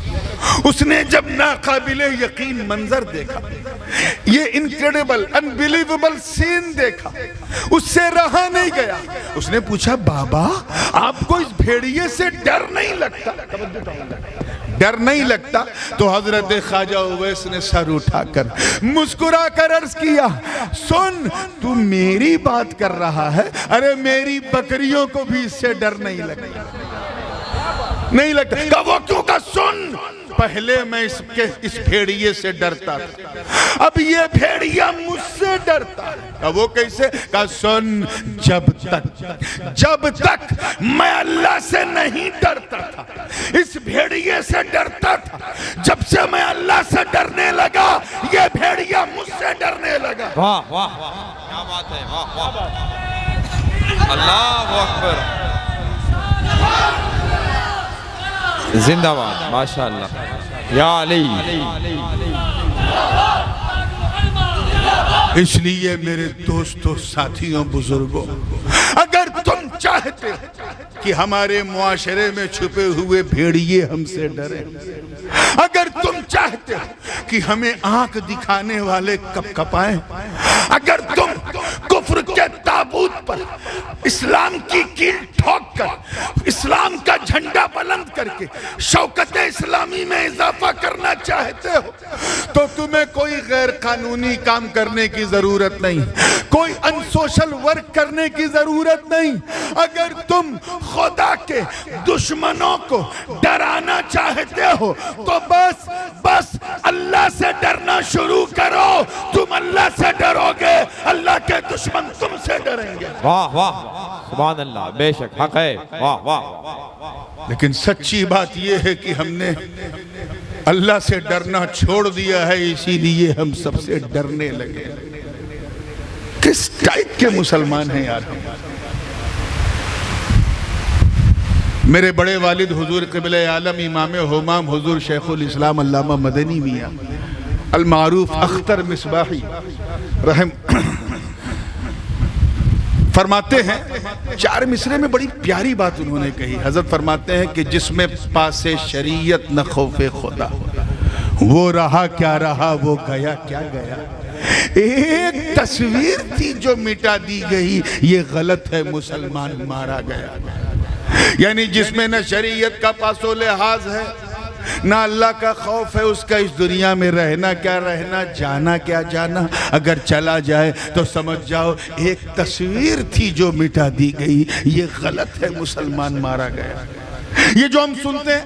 اس نے جب ناقابل یقین منظر دیکھا، یہ انکریڈیبل انبیلیویبل سین دیکھا، اس سے رہا نہیں گیا۔ اس نے پوچھا بابا آپ کو اس بھیڑیے سے ڈر نہیں لگتا؟ ڈر نہیں لگتا؟ تو حضرت خواجہ اویس نے سر اٹھا کر مسکرا کر عرض کیا، سن تو میری بات کر رہا ہے، ارے میری بکریوں کو بھی اس سے ڈر نہیں لگتا، نہیں لگتا۔ کہا وہ کیوں؟ کہا سن، پہلے میں اس بھیڑیے سے ڈرتا تھا، اب یہ بھیڑیا مجھ سے ڈرتا ہے۔ کہا وہ کیسے؟ کہا سن، جب تک میں اللہ سے نہیں ڈرتا تھا، اس بھیڑیے سے ڈرتا تھا، جب سے میں اللہ سے ڈرنے لگا یہ بھیڑیا مجھ سے ڈرنے لگا۔ واہ واہ واہ، کیا بات ہے، واہ واہ، اللہ اکبر، زندہ باد، ماشاءاللہ، یا علی۔ اس لیے میرے دوستوں، ساتھیوں، بزرگوں، اگر تم چاہتے کہ ہمارے معاشرے میں چھپے ہوئے بھیڑیے ہم سے ڈریں، اگر تم چاہتے کہ ہمیں آنکھ دکھانے والے کپ کپائیں، اگر تم کفر کے تابوت پر اسلام کی کیل ٹھوک کر اسلام کا جھنڈا بلند کر کے شوکت اسلامی میں اضافہ کرنا چاہتے ہو، تو تمہیں کوئی غیر قانونی کام کرنے کی ضرورت نہیں، کوئی ان سوشل ورک کرنے کی ضرورت نہیں۔ اگر تم خدا کے دشمنوں کو ڈرانا چاہتے ہو تو بس اللہ سے ڈرنا شروع کرو، تم اللہ سے ڈرو گے، اللہ کے دشمن تم سے ڈریں گے۔ واہ واہ، سبحان اللہ، بے شک حق ہے، واہ واہ۔ لیکن سچی بات یہ ہے کہ ہم نے اللہ سے ڈرنا چھوڑ دیا ہے، اسی لیے ہم سب سے ڈرنے لگے۔ کس ٹائپ کے مسلمان ہیں یار ہم؟ میرے بڑے والد حضور قبلہ عالم امام حمام حضور شیخ الاسلام علامہ مدنی میاں المعروف اختر مصباحی رحم فرماتے ہیں، 4 مصرے میں بڑی پیاری بات انہوں نے کہی۔ حضرت فرماتے ہیں کہ جس میں پاس شریعت نہ خوف خدا، وہ رہا کیا رہا، وہ گیا کیا گیا۔ ایک تصویر تھی جو مٹا دی گئی، یہ غلط ہے، مسلمان مارا گیا۔ یعنی جس میں نہ شریعت کا پاس و لحاظ ہے، نہ اللہ کا خوف ہے، اس کا اس دنیا میں رہنا کیا رہنا، جانا کیا جانا، اگر چلا جائے تو سمجھ جاؤ ایک تصویر تھی جو مٹا دی گئی، یہ غلط ہے، مسلمان مارا گیا۔ یہ جو ہم سنتے ہیں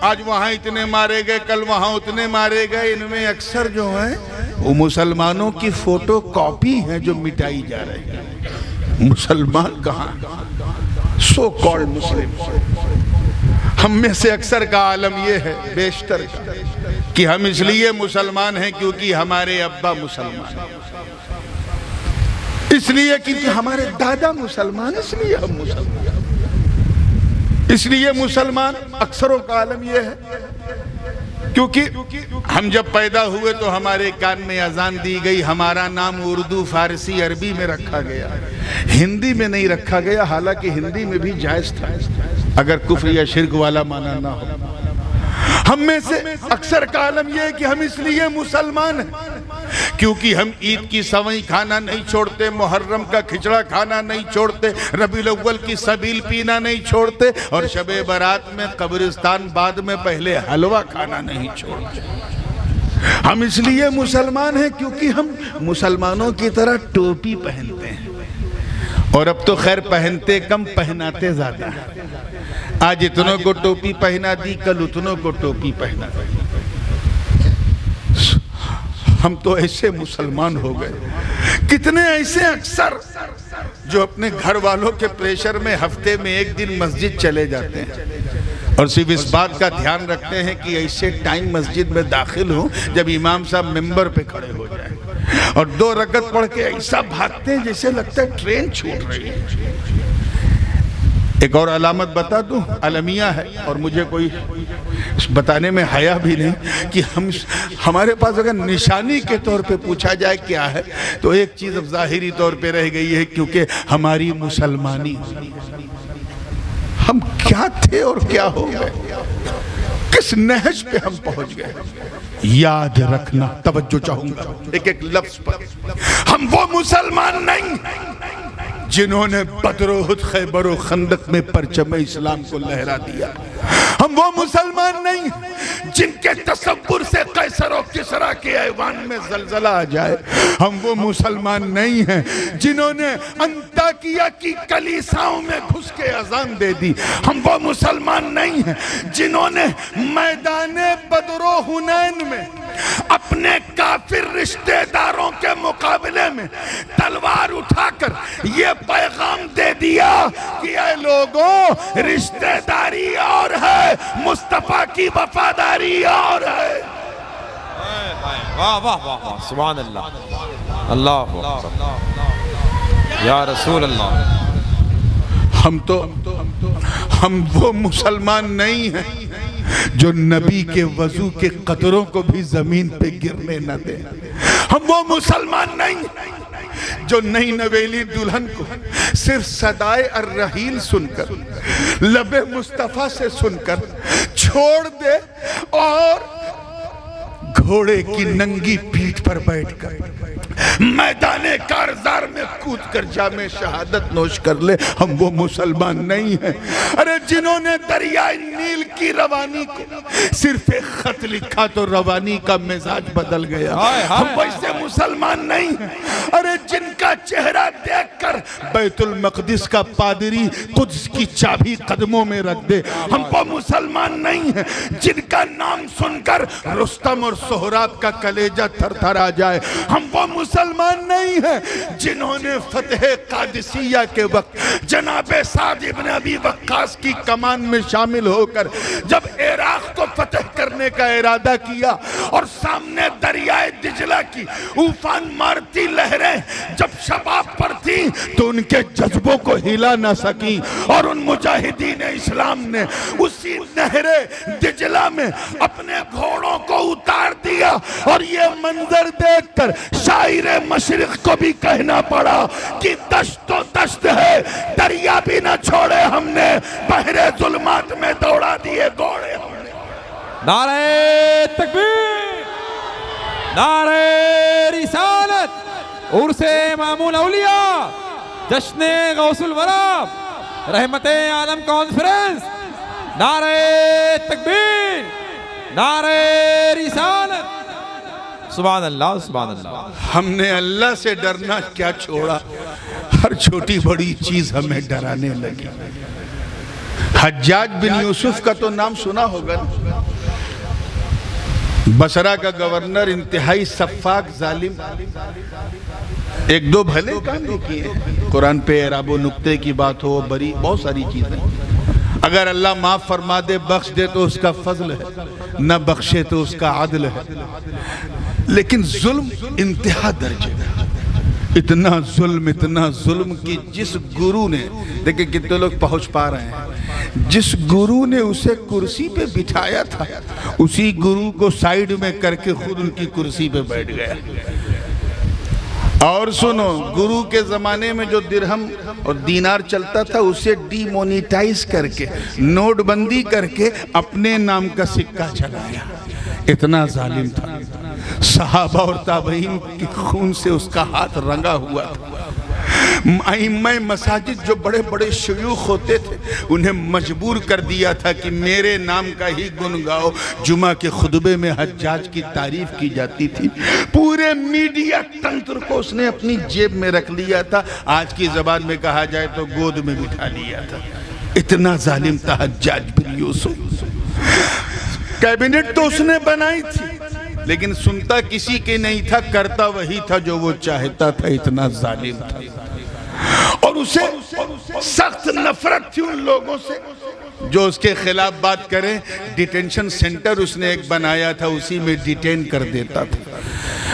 آج وہاں اتنے مارے گئے، کل وہاں اتنے مارے گئے، ان میں اکثر جو ہیں وہ مسلمانوں کی فوٹو کاپی ہیں جو مٹائی جا رہی ہیں۔ مسلمان کہاں؟ سو کالڈ مسلم۔ ہم میں سے اکثر کا عالم یہ ہے، بیشتر کا، کہ ہم اس لیے مسلمان ہیں کیونکہ ہمارے ابا مسلمان ہیں، اس لیے کیونکہ ہمارے دادا مسلمان، اس لیے ہم مسلمان، اس لیے مسلمان اکثروں کا عالم یہ ہے۔ کیونکہ ہم جب پیدا ہوئے تو ہمارے کان میں اذان دی گئی، ہمارا نام اردو، فارسی، عربی میں رکھا گیا، ہندی میں نہیں رکھا گیا، حالانکہ ہندی میں بھی جائز تھا اگر کفر یا شرک والا معنی نہ ہو۔ ہم میں سے اکثر کا عالم یہ ہے کہ ہم اس لیے مسلمان ہیں کیونکہ ہم عید کی سوئیں کھانا نہیں چھوڑتے، محرم کا کھچڑا کھانا نہیں چھوڑتے، ربیع الاول کی سبیل پینا نہیں چھوڑتے، اور شب برات میں قبرستان بعد میں پہلے حلوہ کھانا نہیں چھوڑتے۔ ہم اس لیے مسلمان ہیں کیونکہ ہم مسلمانوں کی طرح ٹوپی پہنتے ہیں، اور اب تو خیر پہنتے کم، پہناتے زیادہ۔ آج اتنوں کو ٹوپی پہنا دی، کل اتنوں کو ٹوپی پہنا دی۔ ہم تو ایسے مسلمان ہو گئے، کتنے ایسے اکثر جو اپنے گھر والوں کے پریشر میں ہفتے میں 1 دن مسجد چلے جاتے ہیں، اور صرف اس بات کا دھیان رکھتے ہیں کہ ایسے ٹائم مسجد میں داخل ہوں جب امام صاحب ممبر پہ کھڑے ہو جائیں، اور 2 رکعت پڑھ کے ایسا بھاگتے ہیں جیسے لگتا ہے ٹرین چھوٹ رہی ہے۔ ایک اور علامت بتا دوں، المیہ ہے، اور مجھے کوئی بتانے میں حیا بھی نہیں کہ ہمارے پاس اگر نشانی کے طور پہ پوچھا جائے کیا ہے تو ایک چیز اب ظاہری طور پہ رہ گئی ہے، کیونکہ ہماری مسلمانی، ہم کیا تھے اور کیا ہو گئے، کس نہج پہ ہم پہنچ گئے۔ یاد رکھنا، توجہ چاہوں گا ایک ایک لفظ پر، ہم وہ مسلمان نہیں جنہوں نے بدر و احد، خیبر و خندق میں پرچم اسلام کو لہرا دیا۔ ہم وہ مسلمان نہیں جن کے تصور سے قیصر و کسریٰ کے ایوان میں زلزلہ آ جائے۔ ہم وہ مسلمان نہیں ہیں جنہوں نے انطاکیہ کی کلیساؤں میں گھس کے اذان دے دی۔ ہم وہ مسلمان نہیں ہیں جنہوں نے میدان بدر و حنین میں اپنے کافر رشتہ داروں کے مقابلے میں تلوار اٹھا کر یہ پیغام دے دیا کہ اے لوگوں، رشتہ داری اور ہے، مصطفیٰ کی وفاداری اور ہے۔ واہ واہ واہ، سبحان اللہ، اللہ اکبر، یا رسول اللہ۔ ہم وہ مسلمان نہیں ہیں جو نبی کے وضو کے قطروں کو بھی زمین پہ گرنے نہ دیں۔ ہم وہ مسلمان نہیں جو نئی نویلی دلہن کو صرف صدائے الرحیل سن کر، لب مصطفیٰ سے سن کر چھوڑ دے اور گھوڑے کی ننگی پیٹھ پر بیٹھ کر میدان کارزار میں کود کر جام شہادت نوش کر لے۔ ہم وہ مسلمان نہیں ہیں ارے جنہوں نے دریائے نیل کی روانی کو صرف ایک خط لکھا تو روانی کا مزاج بدل گیا۔ ہم ویسے مسلمان نہیں ہیں ارے جن کا چہرہ دیکھ کر بیت المقدس کا پادری قدس کی چابی قدموں میں رکھ دے۔ ہم وہ مسلمان نہیں ہیں جن کا نام سن کر رستم اور سہراب کا کلیجہ تھر تھر آ جائے۔ ہم وہ مسلمان نہیں ہیں جنہوں نے فتح قادسیہ کے وقت جناب سعد ابن ابی وقاص کی کمان میں شامل ہو کر جب عراق کو فتح کرنے کا ارادہ کیا اور سامنے دریائے دجلہ کی اوفان مارتی لہریں جب شباب پر تھیں تو ان کے جذبوں کو ہلا نہ سکی، اور ان مجاہدین اسلام نے اسی نہر دجلہ میں اپنے گھوڑوں کو اتار دیا، اور یہ منظر دیکھ کر شاعر مشرق کو بھی کہنا پڑا کہ دشت و دشت ہے، دریا بھی نہ چھوڑے ہم نے، بحر ظلمات میں دوڑا دیے گھوڑے ہم نے۔ نعرہ تکبیر، نعرہ رسالت، عرس امام الاولیاء، جشن غوث الورا، رحمت عالم کانفرنس، نعرہ تکبیر، نعرہ رسالت، سبحان اللہ سبحان اللہ۔ ہم نے اللہ سے ڈرنا کیا چھوڑا، ہر چھوٹی بڑی چیز ہمیں ڈرانے لگی۔ حجاج بن یوسف کا تو نام سنا ہوگا، بصرہ کا گورنر، انتہائی سفاک ظالم، ایک دو بھلے کام بھی کیے، قرآن پہ اعراب و نقطے کی بات ہو، بری بہت ساری چیزیں، اگر اللہ معاف فرما دے بخش دے تو اس کا فضل ہے، نہ بخشے تو اس کا عدل ہے، لیکن ظلم انتہا درجے میں، اتنا ظلم کہ جس گرو نے، دیکھیں کتنے لوگ پہنچ پا رہے ہیں، جس گرو نے اسے کرسی پہ بٹھایا تھا اسی گرو کو سائیڈ میں کر کے خود ان کی کرسی پہ بیٹھ گیا۔ اور سنو، گرو کے زمانے میں جو درہم اور دینار چلتا تھا اسے ڈی مونیٹائز کر کے، نوٹ بندی کر کے اپنے نام کا سکہ چلایا، اتنا ظالم تھا۔ صحابہ اور تابعین کے خون سے اس کا ہاتھ رنگا ہوا تھا۔ ائمہ مساجد جو بڑے بڑے شیوخ ہوتے تھے انہیں مجبور کر دیا تھا کہ میرے نام کا ہی گن گاؤ، جمعہ کے خطبے میں حجاج کی تعریف کی جاتی تھی، پورے میڈیا تنتر کو اس نے اپنی جیب میں رکھ لیا تھا، آج کی زبان میں کہا جائے تو گود میں بٹھا لیا تھا، اتنا ظالم تھا حجاج بن یوسف۔ کیبنٹ تو اس نے بنائی تھی لیکن سنتا کسی کے نہیں تھا، کرتا وہی تھا جو وہ چاہتا تھا، اتنا ظالم تھا، اور اسے سخت نفرت تھی ان لوگوں سے جو اس کے خلاف بات کریں۔ ڈیٹینشن سینٹر اس نے ایک بنایا تھا، اسی میں ڈیٹین کر دیتا تھا۔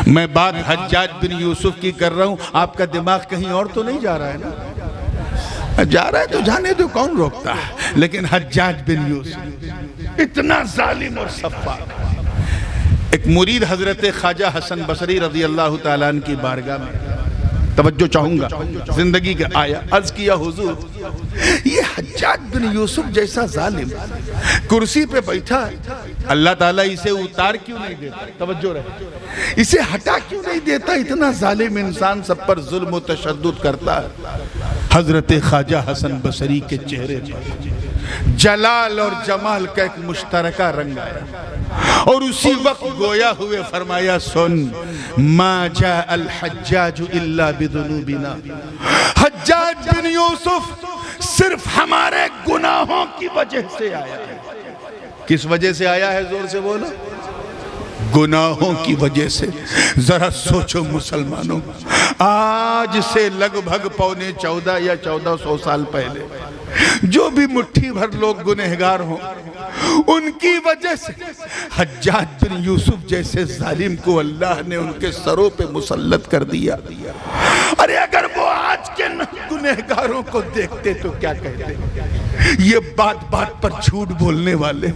میں بات حجاج بن یوسف کی کر رہا ہوں، آپ کا دماغ کہیں اور تو نہیں جا رہا ہے نا؟ جا رہا ہے تو جانے دو، کون روکتا ہے؟ لیکن حجاج بن یوسف اتنا ظالم اور سفاک. ایک مرید حضرت خواجہ حسن بصری رضی اللہ تعالیٰ عنہ کی بارگاہ میں توجہ چاہوں گا، زندگی کا آیا. عرض کیا حضور یہ حجاج بن یوسف جیسا ظالم کرسی پہ بیٹھا ہے، اللہ تعالیٰ اسے اتار کیوں نہیں دیتا؟ توجہ رہے، اسے ہٹا کیوں نہیں دیتا؟ اتنا ظالم انسان سب پر ظلم و تشدد کرتا ہے. حضرت خواجہ حسن بصری کے چہرے پر جلال اور جمال کا ایک مشترکہ رنگ آیا اور اسی وقت گویا ہوئے فرمایا سن ما جاء الحجاج الا بذنوبنا. حجاج بن یوسف صرف ہمارے گناہوں کی وجہ سے آیا ہے. کس وجہ سے آیا ہے؟ زور سے بولو. گناہوں کی وجہ سے. ذرا سوچو مسلمانوں، آج سے لگ بھگ 14.25 یا 1400 سال پہلے جو بھی مٹھی بھر لوگ گنہگار ہوں، ان کی وجہ سے حجاج بن یوسف جیسے ظالم کو اللہ نے ان کے سروں پہ مسلط کر دیا. ارے اگر وہ آج کے گنہگاروں کو دیکھتے تو کیا کہتے؟ یہ بات بات پر جھوٹ بولنے والے،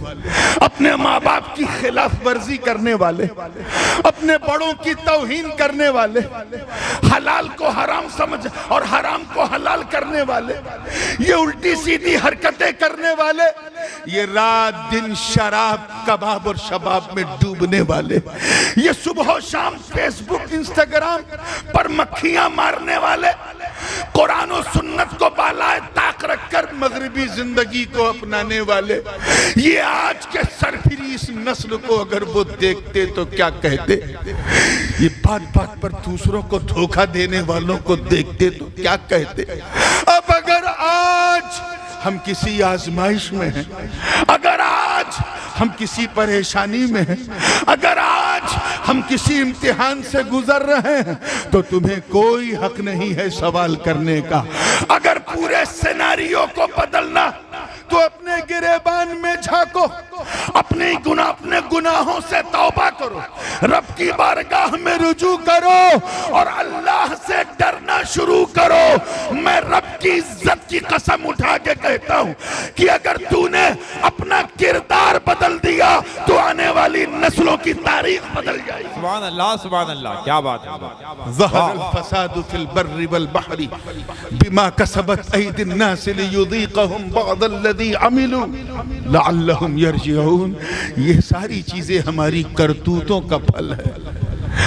اپنے ماں باپ کی خلاف ورزی کرنے والے، اپنے بڑوں کی توہین کرنے والے، حلال کو حرام سمجھ اور حرام کو حلال کرنے والے، یہ الٹی سیدھی حرکتیں کرنے والے، یہ رات دن شراب کباب اور شباب میں ڈوبنے والے، یہ صبح و شام فیس بک انسٹاگرام پر مکھیاں مارنے والے، قرآن و سنت کو بالائے طاق رکھ کر مغربی زندگی کو اپنانے والے، یہ آج کے سرفری اس نسل کو اگر وہ دیکھتے تو کیا کہتے؟ یہ بات بات پر دوسروں کو دھوکہ دینے والوں کو دیکھتے تو کیا کہتے؟ اب اگر آج ہم کسی آزمائش میں ہیں، اگر آج ہم کسی پریشانی میں ہیں، اگر آج ہم کسی امتحان سے گزر رہے ہیں تو تمہیں کوئی حق نہیں ہے سوال کرنے کا. اگر پورے سیناریو کو بدلنا تو اپنے گریبان میں جھانکو، اپنے گناہوں سے توبہ کرو، رب کی بارگاہ میں رجوع کرو اور اللہ سے ڈرنا شروع کرو. میں رب کی عزت کی قسم اٹھا کے کہتا ہوں کہ اگر تو نے اپنا کردار بدل دیا تو آنے والی نسلوں کی تاریخ بدل جائے. سبحان اللہ سبحان اللہ، کیا بات ہے. ظہر الفساد فی البر والبحر بما کسبت ایدی الناس لیذیقہم بعض الذی عملوا لعلہم یرجعون. یہ ساری چیزیں ہماری کرتوتوں کا پھل ہے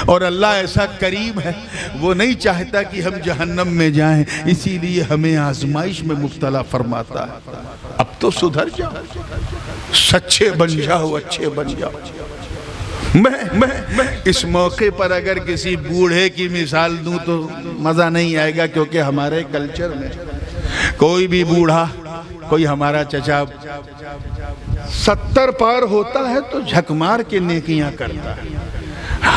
اور اللہ ایسا کریم ہے، وہ نہیں چاہتا کہ ہم جہنم میں جائیں، اسی لیے ہمیں آزمائش میں مبتلا فرماتا ہے. اب تو سدھر جاؤ، سچے بن جاؤ، اچھے بن جاؤ. میں اس موقع پر اگر کسی بوڑھے کی مثال دوں تو مزہ نہیں آئے گا، کیونکہ ہمارے کلچر میں کوئی بھی بوڑھا، کوئی ہمارا چچا 70 پار ہوتا ہے تو جھک مار کے نیکیاں کرتا ہے.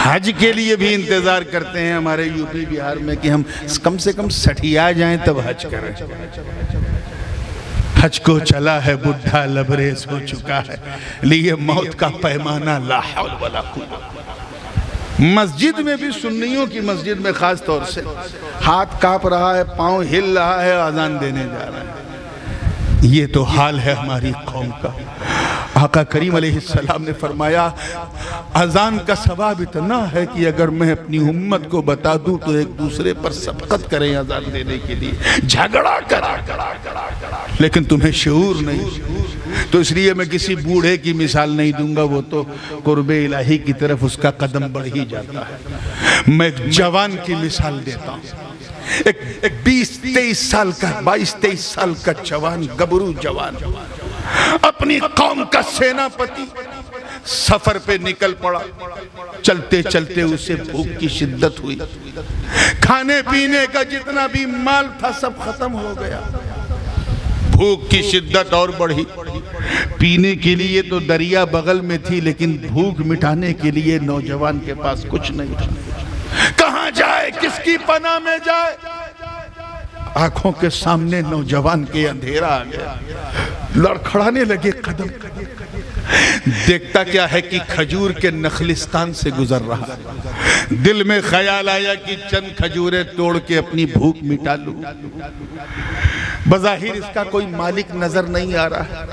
حج کے لیے بھی انتظار کرتے ہیں ہمارے یو پی بہار میں کہ ہم کم سے کم 60 جائیں تب حج کریں. حج کو چلا ہے بڈھا لبریز ہو چکا ہے، لیے موت کا پیمانہ لا حول ولا قوت. مسجد میں بھی سنیوں کی مسجد میں خاص طور سے ہاتھ کانپ رہا ہے، پاؤں ہل رہا ہے، اذان دینے جا رہا ہے. یہ تو حال ہے ہماری قوم کا. آقا کریم علیہ السلام نے فرمایا اذان کا ثواب اتنا ہے کہ اگر میں اپنی امت کو بتا دوں تو ایک دوسرے پر سبقت کریں اذان دینے کے لیے، جھگڑا کریں، لیکن تمہیں شعور نہیں. تو اس لیے میں کسی بوڑھے کی مثال نہیں دوں گا، وہ تو قرب الہی کی طرف اس کا قدم بڑھ ہی جاتا ہے. میں ایک جوان کی مثال دیتا ہوں، ایک 20-23 سال کا 22-23 سال کا جوان، گبرو جوان، اپنی قوم کا سیناپتی، سفر پہ نکل پڑا. چلتے چلتے اسے بھوک کی شدت ہوئی، کھانے پینے کا جتنا بھی مال تھا سب ختم ہو گیا. بھوک کی شدت اور بڑھی. پینے کے لیے تو دریا بغل میں تھی، لیکن بھوک مٹانے کے لیے نوجوان کے پاس کچھ نہیں تھا. کہاں جائے، کس کی پناہ میں جائے؟ آنکھوں کے سامنے نوجوان کے اندھیرا آ گیا، لڑکھڑانے لگے قدم. دیکھتا کیا ہے کہ کھجور کے نخلستان سے گزر رہا. دل میں خیال آیا کہ چند کھجوریں توڑ کے اپنی بھوک مٹا لوں. بظاہر اس کا کوئی مالک نظر نہیں آ رہا.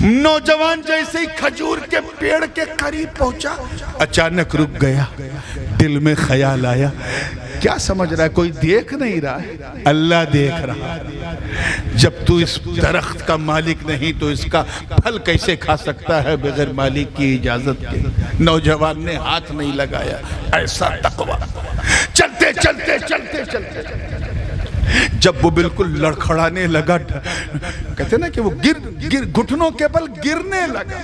نوجوان جیسے ہی کھجور کے پیڑ کے قریب پہنچا اچانک رک گیا. دل میں خیال آیا کیا سمجھ رہا ہے کوئی دیکھ نہیں رہا ہے؟ اللہ دیکھ رہا ہے. جب تو اس درخت کا مالک نہیں تو اس کا پھل کیسے کھا سکتا ہے بغیر مالک کی اجازت کے؟ نوجوان نے ہاتھ نہیں لگایا. ایسا تقویٰ. چلتے چلتے چلتے چلتے جب وہ بالکل لڑکھڑانے لگا, کہتے نا کہ وہ گھٹنوں کے بل گرنے لگا,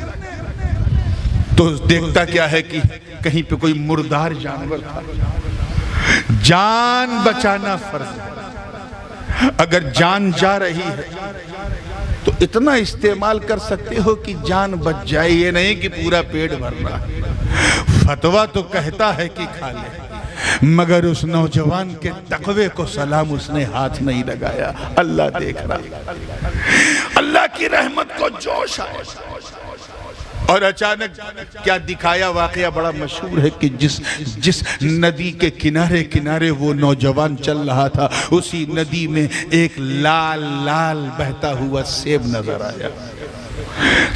تو دیکھتا کیا ہے کہ کہیں پہ کوئی مردار جانور تھا. جان بچانا فرض ہے. اگر جان جا رہی ہے تو اتنا استعمال کر سکتے ہو کہ جان بچ جائے, یہ نہیں کہ پورا پیٹ بھر رہا. فتویٰ تو کہتا ہے کہ کھا لے, مگر اس نوجوان کے تقوی کو سلام اس نے ہاتھ نہیں لگایا. اللہ دیکھ رہا. اللہ کی رحمت کو جوش آئے. اور اچانک کیا دکھایا؟ واقعہ بڑا مشہور ہے کہ جس ندی کے کنارے کنارے وہ نوجوان چل رہا تھا, اسی ندی میں ایک لال لال بہتا ہوا سیب نظر آیا.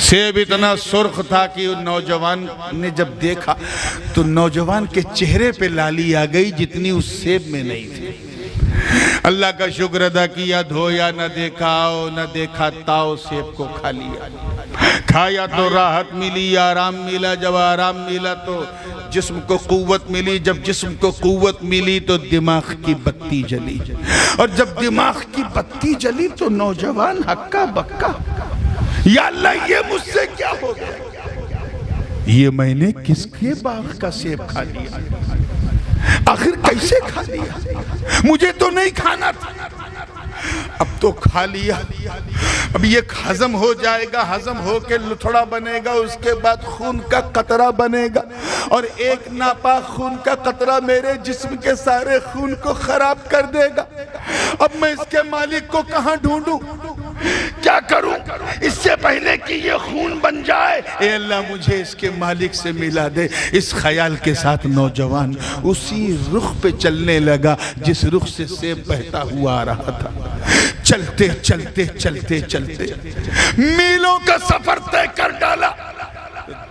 سیب اتنا سرخ تھا کہ نوجوان نے جب دیکھا تو نوجوان کے چہرے پہ لالی آ گئی جتنی اس سیب میں نہیں تھی. اللہ کا شکر ادا کیا, دھویا نہ دیکھاؤ نہ دیکھا تاؤ, سیب کو کھا لیا. کھایا تو راحت ملی, آرام ملا. جب آرام ملا تو جسم کو قوت ملی. جب جسم کو قوت ملی تو دماغ کی بتی جلی. اور جب دماغ کی بتی جلی تو نوجوان ہکا بکا, یا اللہ یہ مجھ سے کیا ہو گیا؟ یہ میں نے کس کے باغ کا سیب کھا لیا؟ آخر کیسے کھا لیا؟ مجھے تو نہیں کھانا تھا, اب تو کھا لیا. اب یہ ہضم ہو جائے گا, ہضم ہو کے لتھڑا بنے گا, اس کے بعد خون کا قطرہ بنے گا, اور ایک ناپاک خون کا قطرہ میرے جسم کے سارے خون کو خراب کر دے گا. اب میں اس کے مالک کو کہاں ڈھونڈوں؟ کیا کروں اس سے پہلے کہ یہ خون بن جائے؟ اے اللہ مجھے اس کے مالک سے ملا دے. اس خیال کے ساتھ نوجوان اسی رخ پہ چلنے لگا جس رخ سے سیب بہتا ہوا آ رہا تھا. چلتے چلتے چلتے چلتے میلوں کا سفر طے کر ڈالا.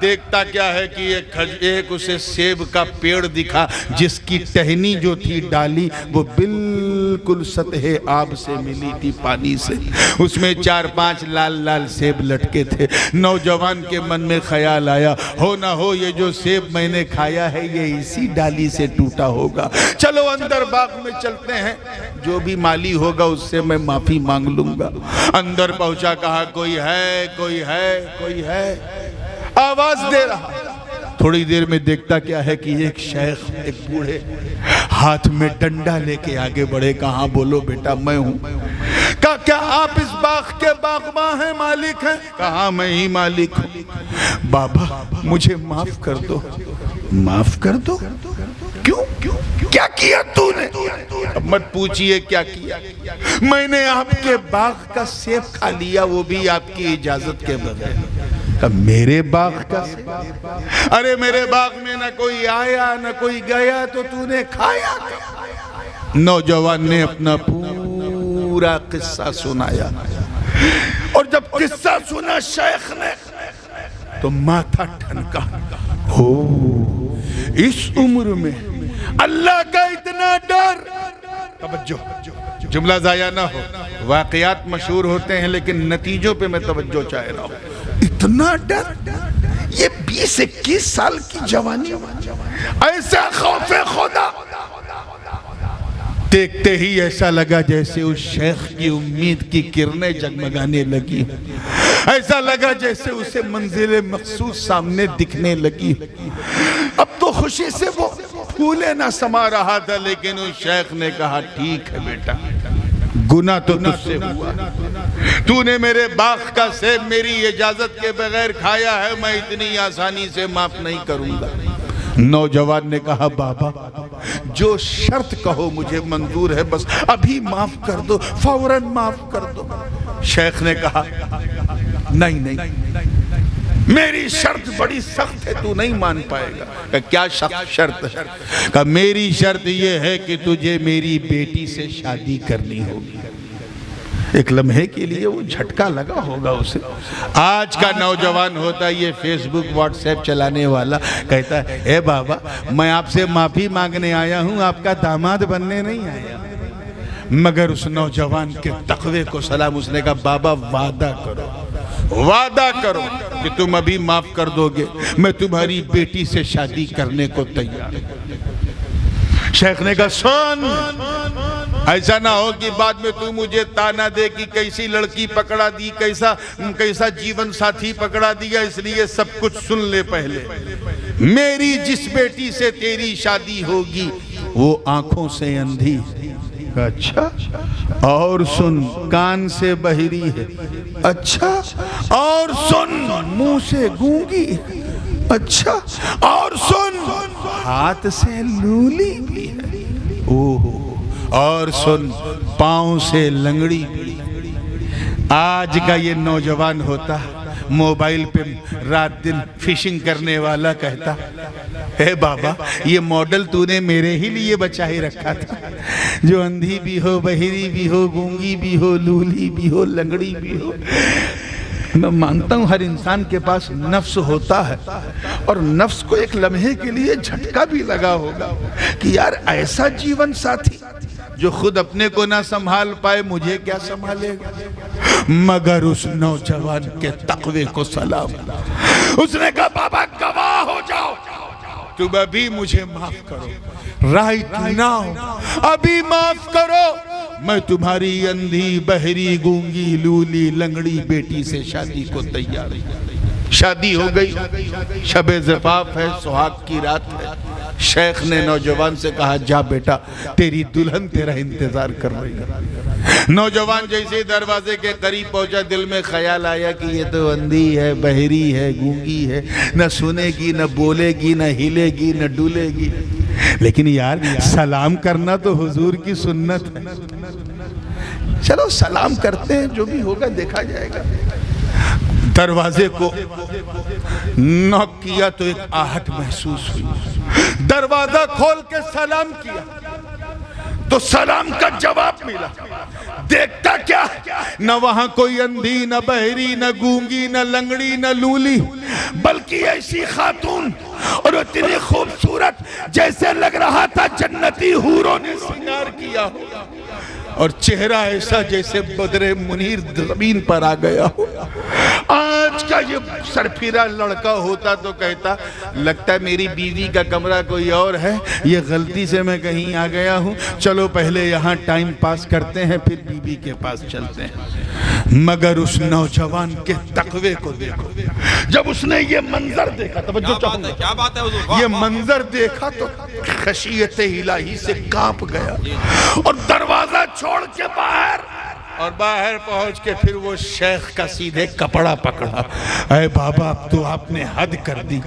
دیکھتا کیا ہے کہ ایک اسے سیب کا پیڑ دکھا جس کی ٹہنی جو تھی ڈالی وہ بالکل سطح آب سے ملی تھی, پانی سے. اس میں 4-5 لال لال سیب لٹکے تھے. نوجوان کے من میں خیال آیا, ہو نہ ہو یہ جو سیب میں نے کھایا ہے یہ اسی ڈالی سے ٹوٹا ہوگا. چلو اندر باغ میں چلتے ہیں, جو بھی مالی ہوگا اس سے میں معافی مانگ لوں گا. اندر پہنچا, کہا کوئی ہے کوئی ہے کوئی ہے, آواز دے رہا. تھوڑی دیر میں دیکھتا کیا ہے کہ ایک شیخ, ایک بوڑھے ہاتھ میں ڈنڈا لے کے آگے بڑھے. کہاں؟ بولو بیٹا میں ہوں. کہا کیا آپ اس باغ کے باغباں ہیں, مالک ہیں؟ کہا میں ہی مالک ہوں. بابا مجھے معاف کر دو. معاف کر دو؟ کیوں؟ کیا کیا تو نے؟ اب مت پوچھئے کیا کیا. میں نے آپ کے باغ کا سیب کھا لیا, وہ بھی آپ کی اجازت کے بغیر. میرے باغ کا سیب؟ ارے میرے باغ میں نہ کوئی آیا نہ کوئی گیا, تو تو نے کھایا کیا؟ نوجوان نے اپنا پورا قصہ سنایا. اور جب قصہ سنا شیخ نے تو ماتھا ٹھنکا. ہو اس عمر میں اللہ کا اتنا ڈر. توجہ, جملہ ضائع نہ ہو. واقعات مشہور ہوتے ہیں لیکن نتیجوں پہ میں توجہ چاہ رہا ہوں. اتنا ڈر, یہ 20-21 سال کی جوانی, ایسا خوف خدا. دیکھتے ہی ایسا لگا جیسے اس شیخ کی امید کی کرنیں جگمگانے لگی. ایسا لگا جیسے اسے منزل مقصود سامنے دکھنے لگی. اب تو خوشی سے وہ پھولے نہ سما رہا تھا, لیکن اس شیخ نے کہا ٹھیک ہے بیٹا, گناہ تو تجھ سے ہوا. تو نے میرے باغ کا سیب میری اجازت کے بغیر کھایا ہے, میں اتنی آسانی سے معاف نہیں کروں گا. نوجوان نے کہا بابا جو شرط کہو مجھے منظور ہے, بس ابھی معاف کر دو, فوراً معاف کر دو. شیخ نے کہا نہیں, میری شرط بڑی سخت ہے, تو نہیں مان پائے گا. کہ کیا شرط ہے؟ کہ میری شرط یہ ہے کہ تجھے میری بیٹی سے شادی کرنی ہوگی. ایک لمحے کے لیے وہ جھٹکا لگا ہوگا اسے. آج کا نوجوان ہوتا ہے یہ فیس بک واٹس ایپ چلانے والا, کہتا ہے اے بابا میں آپ سے معافی مانگنے آیا ہوں, آپ کا داماد بننے نہیں آیا. مگر اس نوجوان کے تقوی کو سلام. اس نے کہا بابا وعدہ کرو کہ تم ابھی معاف کر دو گے, میں تمہاری بیٹی سے شادی کرنے کو تیار ہوں. شیخ نے کہا سن, ایسا نہ ہو کہ بعد میں تو مجھے تانا دے کہ کیسی لڑکی پکڑا دی, کیسا جیون ساتھی پکڑا دیا. اس لیے سب کچھ سن لے پہلے. میری جس بیٹی سے تیری شادی ہوگی وہ آنکھوں سے اندھی, اچھا, اور سن کان سے بہری ہے, اچھا, اور سن منہ سے گونگی, اچھا, اور سن ہاتھ سے لولی بھی ہے, اوہ, اور سن پاؤں سے لنگڑی بھی. آج کا یہ نوجوان ہوتا موبائل پہ رات دن فشنگ کرنے والا, کہتا اے بابا یہ ماڈل تو نے میرے ہی لیے بچا ہی رکھا تھا, جو اندھی بھی ہو, بہری بھی ہو, گونگی بھی ہو, لولی بھی ہو, لنگڑی بھی ہو. میں مانتا ہوں ہر انسان کے پاس نفس ہوتا ہے, اور نفس کو ایک لمحے کے لیے جھٹکا بھی لگا ہوگا کہ یار ایسا جیون ساتھی جو خود اپنے کو نہ سنبھال پائے مجھے کیا سنبھالے گا. مگر اس نوجوان کے تقوی کو سلام. اس نے کہا بابا گواہ ہو جاؤ, تم ابھی مجھے معاف کرو, رائٹ ناؤ, ابھی معاف کرو, میں تمہاری اندھی, بہری, گونگی, لولی, لنگڑی بیٹی سے شادی کو تیار ہوں. شادی ہو گئی, شب زفاف ہے, سہاگ کی رات ہے. شیخ نے نوجوان سے کہا جا بیٹا تیری دلہن تیرا انتظار کر رہی ہے. نوجوان جیسے دروازے کے قریب پہنچا, دل میں خیال آیا کہ یہ تو اندھی ہے, بہری ہے, گونگی ہے, نہ سنے گی, نہ بولے گی, نہ ہلے گی, نہ ڈولے گی. لیکن یار سلام کرنا تو حضور کی سنت ہے, چلو سلام کرتے ہیں, جو بھی ہوگا دیکھا جائے گا. دروازے کو نوک کیا تو ایک آہٹ محسوس ہوئی. دروازہ کھول کے سلام کیا تو سلام کا جواب ملا. دیکھتا کیا, نہ وہاں کوئی اندھی, نہ بہری, نہ گونگی, نہ لنگڑی, نہ لولی, بلکہ ایسی خاتون, اور اتنی خوبصورت جیسے لگ رہا تھا جنتی حوروں نے سنگار کیا ہو, اور چہرہ ایسا جیسے بدر منیر زمین پر آ گیا ہو. آج کا یہ سرپھیرا لڑکا ہوتا تو کہتا لگتا ہے میری بیوی کا کمرہ کوئی اور ہے, یہ غلطی سے میں کہیں آ گیا ہوں, چلو پہلے یہاں ٹائم پاس کرتے ہیں پھر بیوی کے پاس چلتے ہیں. مگر اس نوجوان کے تقوی کو دیکھو. جب اس نے یہ منظر دیکھا, توجہ چاہوں گا, کیا بات ہے, یہ منظر دیکھا تو خشیت الہی سے کانپ گیا, اور دروازہ چھوڑ کے باہر, اور باہر پہنچ کے پھر وہ شیخ کا سیدھے کپڑا پکڑا. اے بابا اب تو آپ نے حد کر دی,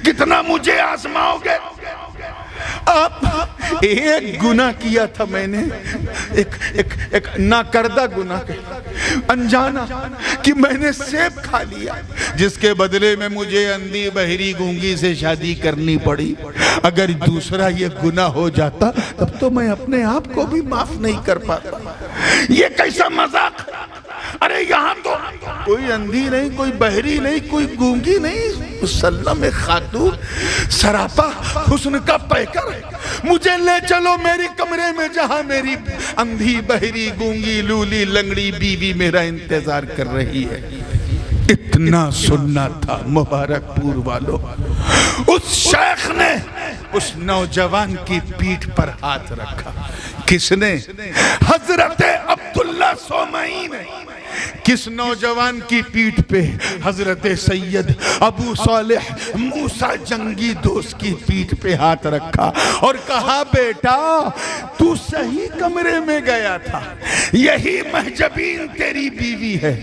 کتنا مجھے آزماؤ گے. آپ ایک گناہ کیا تھا میں نے, ایک ناکردہ گناہ, انجانا کہ میں نے سیب کھا لیا, جس کے بدلے میں مجھے اندھی, بہری, گونگی سے شادی کرنی پڑی. اگر دوسرا یہ گناہ ہو جاتا تب تو میں اپنے آپ کو بھی معاف نہیں کر پاتا. یہ کیسا مذاق ہے. ارے یہاں تو کوئی اندھی نہیں, کوئی بہری نہیں, کوئی گونگی نہیں, مسلم خاتون سراپا حسن کا پیکر ہے. مجھے لے چلو میری کمرے میں جہاں میری اندھی, بہری, گونگی, لولی, لنگڑی بیوی میرا انتظار کر رہی ہے. اتنا سننا تھا مبارک پور والو. اس شیخ نے اس نوجوان کی پیٹھ پر ہاتھ رکھا. کس نے؟ حضرت عبداللہ سومئی نے. کس نوجوان کی پیٹھ پہ؟ حضرت سید ابو صالح موسیٰ جنگی دوست کی پیٹھ پہ ہاتھ رکھا اور کہا بیٹا تو صحیح کمرے میں گیا تھا, یہی محجبین تیری بیوی ہے,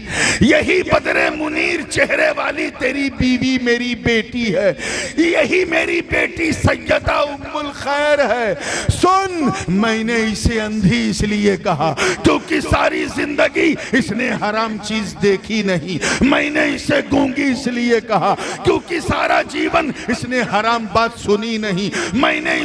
یہی بدر منیر چہرے والی تیری بیوی میری بیٹی ہے, یہی میری بیٹی سیدہ ام خیر ہے. سن, میں نے اسے اندھی اس لیے کہا کیونکہ ساری زندگی اس نے حرام چیز دیکھی نہیں. میں نے اسے گونگی اس لیے کہا کیونکہ سارا جیون اس نے حرام بات سنی نہیں. میں نے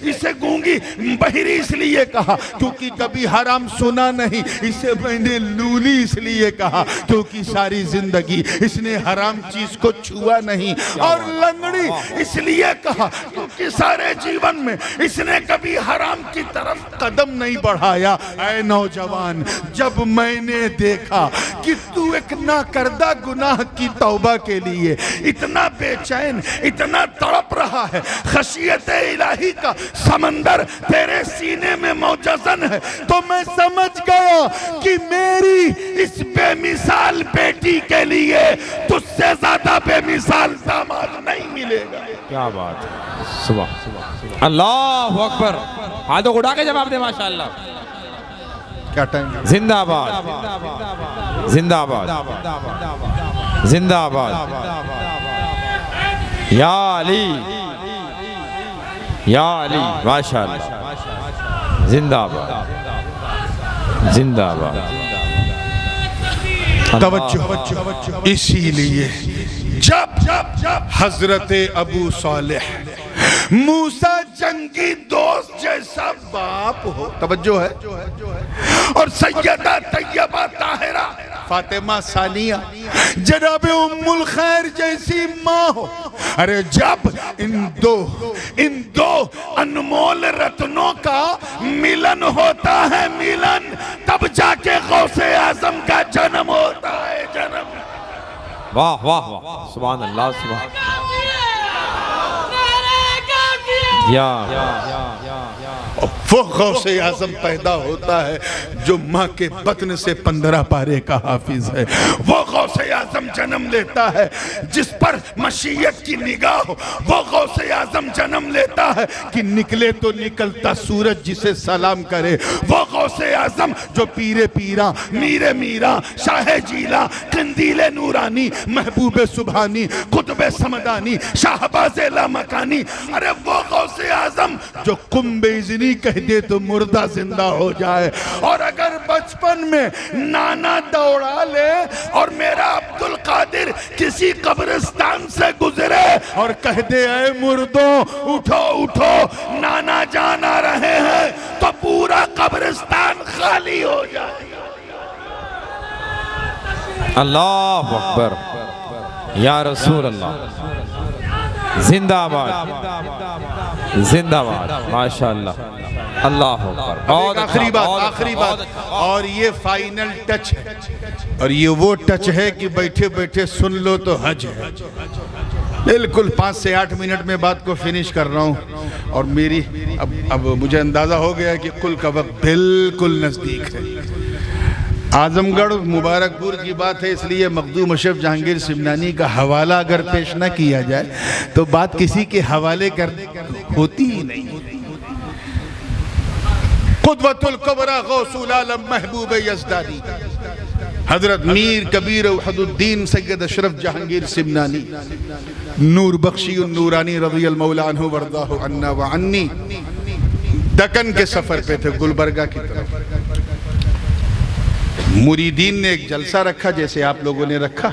اسے گونگی بہری اس لیے کہا کیونکہ کبھی حرام سنا نہیں. اسے میں نے لولی اس لیے کہا کیونکہ ساری زندگی اس نے حرام چیز کو چھوا نہیں. اور لنگڑی اس لیے کہا کیونکہ سارے جیون میں اس نے کبھی حرام کی طرف قدم نہیں بڑھایا. اے نوجوان, جب میں نے دیکھا کہ تو ایک ناکردہ گناہ کی توبہ کے لیے اتنا بے چین, اتنا تڑپ رہا ہے, خشیت الہی کا سمندر تیرے سینے میں موجزن ہے, تو میں سمجھ گیا کہ میری اس بے مثال بیٹی کے لیے تجھ سے زیادہ بے مثال داماد نہیں ملے گا. کیا بات ہے, سبحان اللہ اکبر. ہاتھوں کو اٹھا کے جواب دے. ماشاءاللہ. کیا ٹائم؟ زندہ آباد, زندہ آباد, زندہ آباد. یا علی, یا علی, ماشاءاللہ. زندہ آباد, زندہ آباد. توجہ. اسی لیے جب حضرت ابو صالح موسیٰ جنگی دوست جیسا باپ ہو, توجہ ہے, اور سیدہ طیبہ طاہرہ فاطمہ ثانیہ جناب ام الخیر جیسی ماں ہو, ارے جب ان دو انمول رتنوں کا ملن ہوتا ہے, ملن, تب جا کے غوث اعظم کا جنم ہوتا ہے. جنم. واہ واہ واہ, سبحان اللہ, سبحان. وہ غوث اعظم پیدا ہوتا ہے جو ماں کے بطن سے 15 پارے کا حافظ ہے. وہ غوث اعظم جنم لیتا ہے جس پر مشیت کی نگاہ ہو. وہ غوث اعظم جنم لیتا ہے کہ نکلے تو نکلتا سورج جسے سلام کرے. وہ غوث اعظم جو پیر پیراں, میر میراں, شاہ جیلا, قندیل نورانی, محبوب سبحانی, قطب سمدانی, شاہباز لامکانی. ارے وہ غوث اعظم جو کم بیزنی کہہ دے تو مردہ زندہ ہو جائے. اور اگر بچپن میں نانا دوڑا لے اور میرا عبدالقادر کسی قبرستان سے گزرے اور کہہ دے اے مردوں اٹھو اٹھو, نانا جان آ رہے ہیں, تو پورا قبرستان خالی ہو جائے. اللہ اکبر, یا رسول اللہ. زندہ آباد, زندہ آباد, ماشاءاللہ. اللہ اکبر. بہت آخری بات, اور یہ فائنل ٹچ ہے, اور یہ وہ ٹچ ہے کہ بیٹھے بیٹھے سن لو تو حج ہے. بالکل 5 سے 8 منٹ میں بات کو فنش کر رہا ہوں, اور میری اب مجھے اندازہ ہو گیا کہ کل کا وقت بالکل نزدیک ہے. اعظم گڑھ مبارک پور کی بات ہے, اس لیے مخدوم اشرف جہانگیر سمنانی کا حوالہ اگر پیش نہ کیا جائے تو بات کسی کے حوالے کرنے ہوتی ہی نہیں. قدوۃ الکبریٰ غوث العالم محبوب یزدانی حضرت میر کبیر وحد الدین سید اشرف جہانگیر سمنانی نور بخشی النورانی رضی المولا عنہ ورداہ عنا وعنی دکن کے سفر پہ تھے گلبرگہ کی طرف. مریدین نے ایک جلسہ رکھا جیسے آپ لوگوں نے رکھا,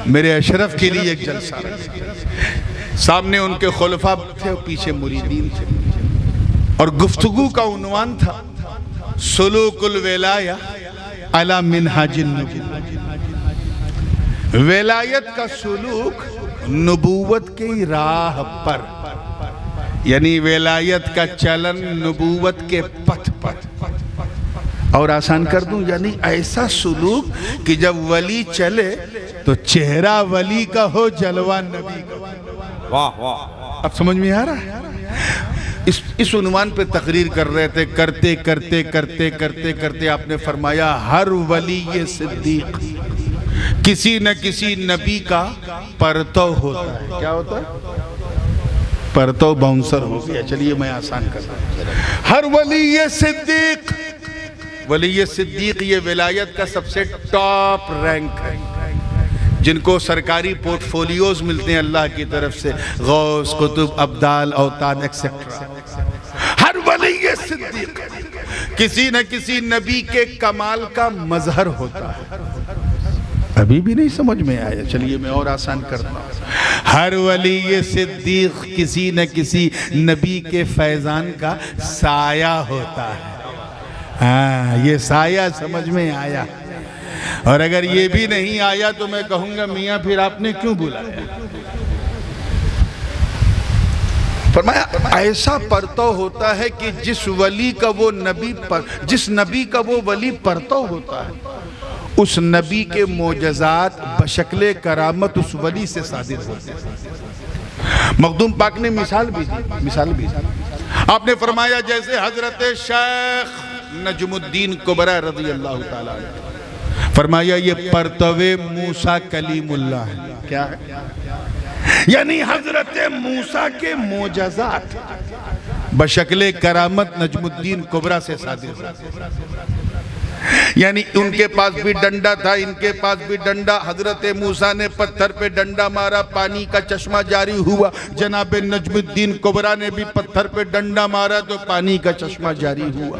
میرے اشرف کے لیے ایک جلسہ رکھا. سامنے ان کے خلفاء تھے, پیچھے مریدین تھے, اور گفتگو کا عنوان تھا سلوک الولایہ علی منہاج النبوۃ. ولایت کا سلوک نبوت کی راہ پر, یعنی ولایت کا چلن نبوت کے پتھ پر. اور آسان کر دوں, یعنی ایسا سلوک کہ جب ولی چلے تو چہرہ ولی کا ہو, جلوہ نبی کا. واہ واہ. اب سمجھ میں آ رہا ہے؟ اس عنوان پہ تقریر کر رہے تھے, کرتے کرتے کرتے کرتے کرتے آپ نے فرمایا ہر ولی صدیق کسی نہ کسی نبی کا پرتو ہوتا ہے. کیا ہوتا ہے؟ پرتو باؤنسر ہو گیا. چلیے میں آسان کر رہا ہوں. ہر ولی صدیق, ولی صدیق یہ ولایت کا سب سے ٹاپ رینک ہے, جن کو سرکاری پورٹ فولیوز ملتے ہیں اللہ کی طرف سے, غوث, قطب, ابدال, اوتاد ایکسیکٹرا. صدیق کسی نہ کسی نبی کے کمال کا مظہر ہوتا ہے. ابھی بھی نہیں سمجھ میں آیا, چلیے میں اور آسان کرتا ہوں. ہر ولی صدیق کسی نہ کسی نبی کے فیضان کا سایہ ہوتا ہے. ہاں, یہ سایہ سمجھ میں آیا. اور اگر یہ بھی نہیں آیا تو میں کہوں گا میاں پھر آپ نے کیوں بلایا؟ فرمایا ایسا پرتو ہوتا ہے کہ جس نبی کا وہ ولی پرتو ہوتا ہے, اس نبی کے معجزات بشکل کرامت اس ولی سے صادر ہوتے ہیں. مخدوم پاک نے مثال بھی دی. آپ نے فرمایا جیسے حضرت شیخ نجم الدین کبرا رضی اللہ تعالیٰ عنہ, فرمایا یہ پرتو موسیٰ کلیم اللہ ہے. کیا ہے؟ یعنی حضرت موسیٰ کے معجزات بشکل کرامت نجم الدین کبرا سے صادر ہوتے ہیں. یعنی ان کے پاس بھی ڈنڈا تھا, ان کے پاس بھی ڈنڈا. حضرت موسیٰ نے پتھر پہ ڈنڈا مارا, پانی کا چشمہ جاری ہوا. جناب نجم الدین کبرا نے بھی پتھر پہ ڈنڈا مارا تو پانی کا چشمہ جاری ہوا.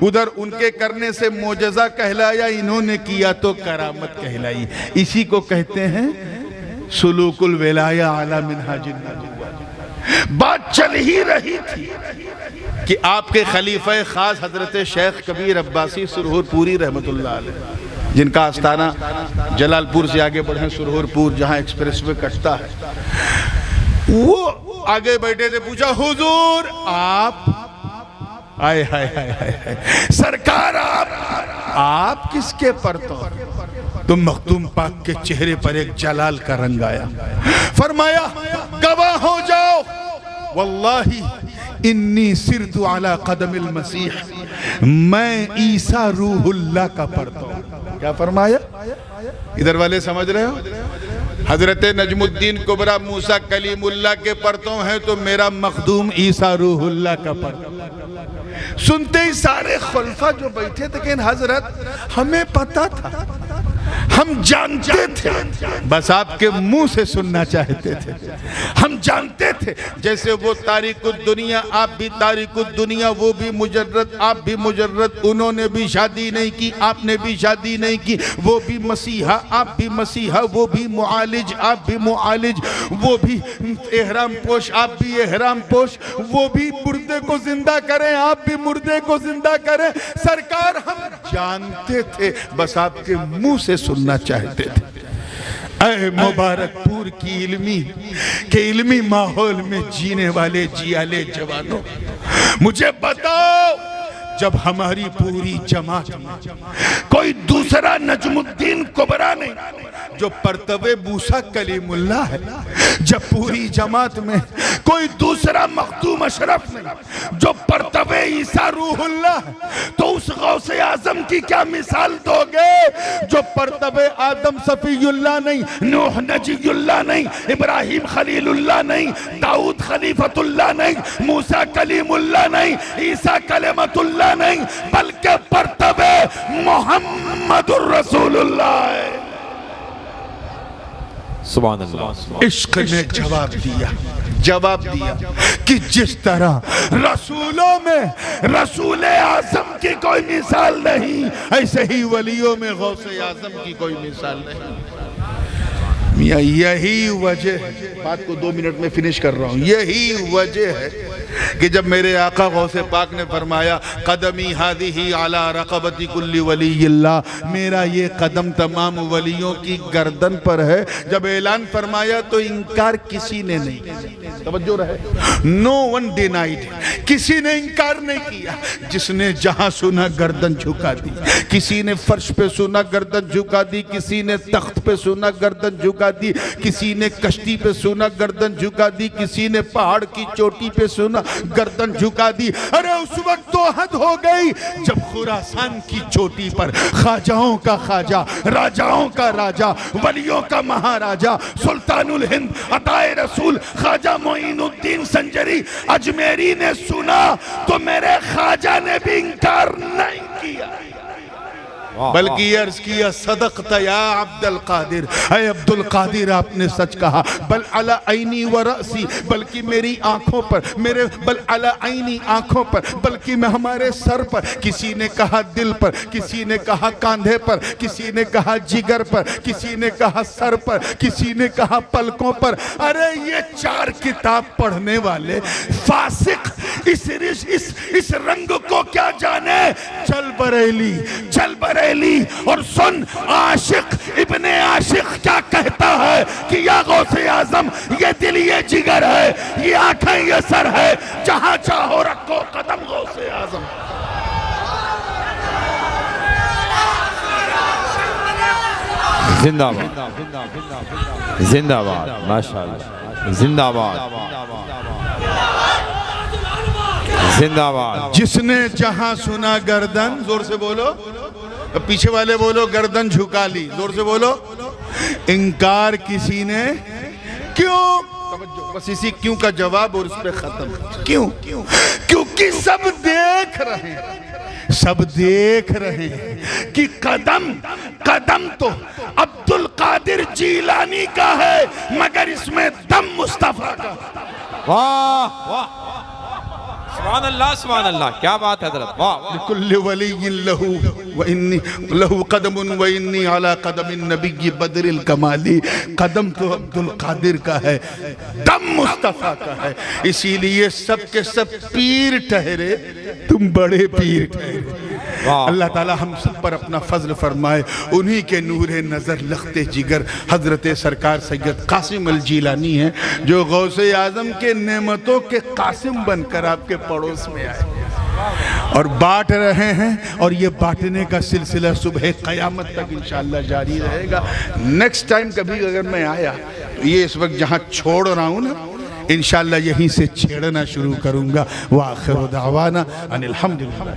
ادھر ان کے کرنے سے معجزہ کہلایا, انہوں نے کیا تو کرامت کہلائی. اسی کو کہتے ہیں سلوک الولایہ علی منہاج النبوہ. بات چل ہی رہی تھی کہ آپ کے خلیفہ خاص حضرت شیخ کبیر عباسی سرہور پوری رحمت اللہ علیہ, جن کا آستانہ جلال پور سے آگے بڑھیں سرہور پور جہاں ایکسپریس وے کٹتا ہے, وہ آگے بیٹھے تھے. پوچھا حضور آپ آئے سرکار آپ کس کے پرتو؟ تو مخدوم پاک کے چہرے پر ایک جلال کا رنگ آیا. فرمایا گواہ ہو جاؤ واللہ انی سرت علی قدم المسیح, میں عیسیٰ روح اللہ کا پرتو. کیا فرمایا؟ ادھر والے سمجھ رہے ہو؟ حضرت نجم الدین کبرا موسیٰ کلیم اللہ کے پرتو ہیں تو میرا مخدوم عیسیٰ روح اللہ کا پرتو. سنتے ہی سارے خلفاء جو بیٹھے تھے کہ حضرت ہمیں پتا تھا, ہم جانتے تھے, بس آپ کے منہ سے سننا چاہتے تھے. ہم جانتے تھے جیسے وہ تاریک الدنیا, آپ بھی تاریک الدنیا, وہ بھی مجرد, آپ بھی مجرد. انہوں نے بھی شادی نہیں کی, آپ نے بھی شادی نہیں کی. وہ بھی مسیحا, آپ بھی مسیحا. وہ بھی معالج, آپ بھی معالج. وہ بھی احرام پوش, آپ بھی احرام پوش. وہ بھی مردے کو زندہ کریں, آپ بھی مردے کو زندہ کریں. سرکار ہم جانتے تھے, بس آپ کے منہ سے سننا چاہتے تھے. اے مبارک پور کی علمی ماحول میں جینے والے جیالے جوانوں, مجھے بتاؤ جب ہماری پوری جماعت میں کوئی دوسرا نجم الدین کبرا نہیں جو پرتو موسیٰ کلیم اللہ ہے, جب پوری جماعت میں کوئی دوسرا مخدوم اشرف نہیں جو پرتو عیسیٰ روح اللہ ہے, تو اس غوث اعظم کی کیا مثال دو گے جو پرتو آدم صفی اللہ نہیں, نوح نجی اللہ نہیں, ابراہیم خلیل اللہ نہیں, داؤد خلیفت اللہ نہیں, موسیٰ کلیم اللہ نہیں, عیسیٰ کلمت اللہ نہیں, بلکہ پرتو محمد الرسول اللہ ہے. سبحان اللہ. عشق نے جواب دیا کہ جس طرح رسولوں میں رسول اعظم کی کوئی مثال نہیں, ایسے ہی ولیوں میں غوث اعظم کی کوئی مثال نہیں. میاں یہی وجہ ہے, بات کو 2 منٹ میں فنش کر رہا ہوں, یہی وجہ ہے کہ جب میرے آقا غوث پاک نے فرمایا قدمی ہادی علی رقبت کل ولی اللہ, میرا یہ قدم تمام ولیوں کی گردن پر ہے, جب اعلان فرمایا تو انکار کسی نے نہیں. توجہ رہے, نو ون ڈینائیڈ, کسی نے انکار نہیں کیا. جس نے جہاں سنا گردن جھکا دی, کسی نے فرش پہ سنا گردن جھکا دی, کسی نے تخت پہ سنا گردن جھکا دی, کسی نے کشتی پہ سنا گردن جھکا دی, کسی نے پہاڑ کی چوٹی پہ سنا گردن جھکا دی. ارے اس وقت تو حد ہو گئی جب خراسان کی چوٹی پر خواجہوں کا خواجہ, راجاؤں کا راجہ, ولیوں کا مہاراجہ, سلطان الہند عطائے رسول خواجہ معین الدین سنجری اجمیری نے سنا تو میرے خواجہ نے بھی انکار نہیں کیا. بلکہ یہ عرض کیا صدقت یا عبد القادر، اے عبد القادر آپ نے سچ کہا، بل علی عینی و رأسی، بلکہ میری آنکھوں پر، بل علی عینی آنکھوں پر، بلکہ میں ہمارے سر پر، کسی نے کہا دل پر، کسی نے کہا کاندھے پر، کسی نے کہا جگر پر، کسی نے کہا سر پر، کسی نے کہا پلکوں پر۔ ارے یہ 4 کتاب پڑھنے والے فاسق اس رنگ کو کیا جانے؟ چل بریلی اور سن عاشق ابن عاشق کیا کہتا ہے کہ یا غوث اعظم یہ دل یہ جگر ہے، یہ آنکھیں یہ سر ہے، جہاں چاہو رکھو قدم غوث اعظم۔ زندہ باد، زندہ باد، ماشاءاللہ، زندہ باد، زندہ باد۔ جس نے جہاں سنا گردن، زور سے بولو، پیچھے والے بولو، گردن جھکا لی، زور سے بولو۔ انکار کسی نے کیوں؟ بس اسی کیوں کا جواب اور اس پہ ختم۔ کیوں؟ کیونکہ سب دیکھ رہے ہیں کہ قدم تو عبد القادر جیلانی کا ہے، مگر اس میں دم مصطفیٰ کا۔ واہ واہ، سبحان اللہ سبحان اللہ، کیا بات ہے حضرت، واہ واہ۔ لکل ولی لہو قدم وانی علی قدم النبی بدر الکمالی، قدم تو عبد القادر کا ہے، دم مصطفیٰ کا ہے، اسی لیے سب کے سب پیر ٹھہرے، تم بڑے پیر ٹھہرے۔ اللہ تعالیٰ ہم سب پر اپنا فضل فرمائے، انہی کے نور نظر لخت جگر حضرت سرکار سید قاسم الجیلانی ہیں، جو غوث اعظم کے نعمتوں کے قاسم بن کر آپ کے پڑوس میں آئے اور بانٹ رہے ہیں، اور یہ بانٹنے کا سلسلہ صبح قیامت تک انشاءاللہ جاری رہے گا۔ نیکسٹ ٹائم کبھی اگر میں آیا تو یہ اس وقت جہاں چھوڑ رہا ہوں نا، انشاءاللہ یہیں سے چھیڑنا شروع کروں گا۔ وآخر دعوانا ان الحمدللہ۔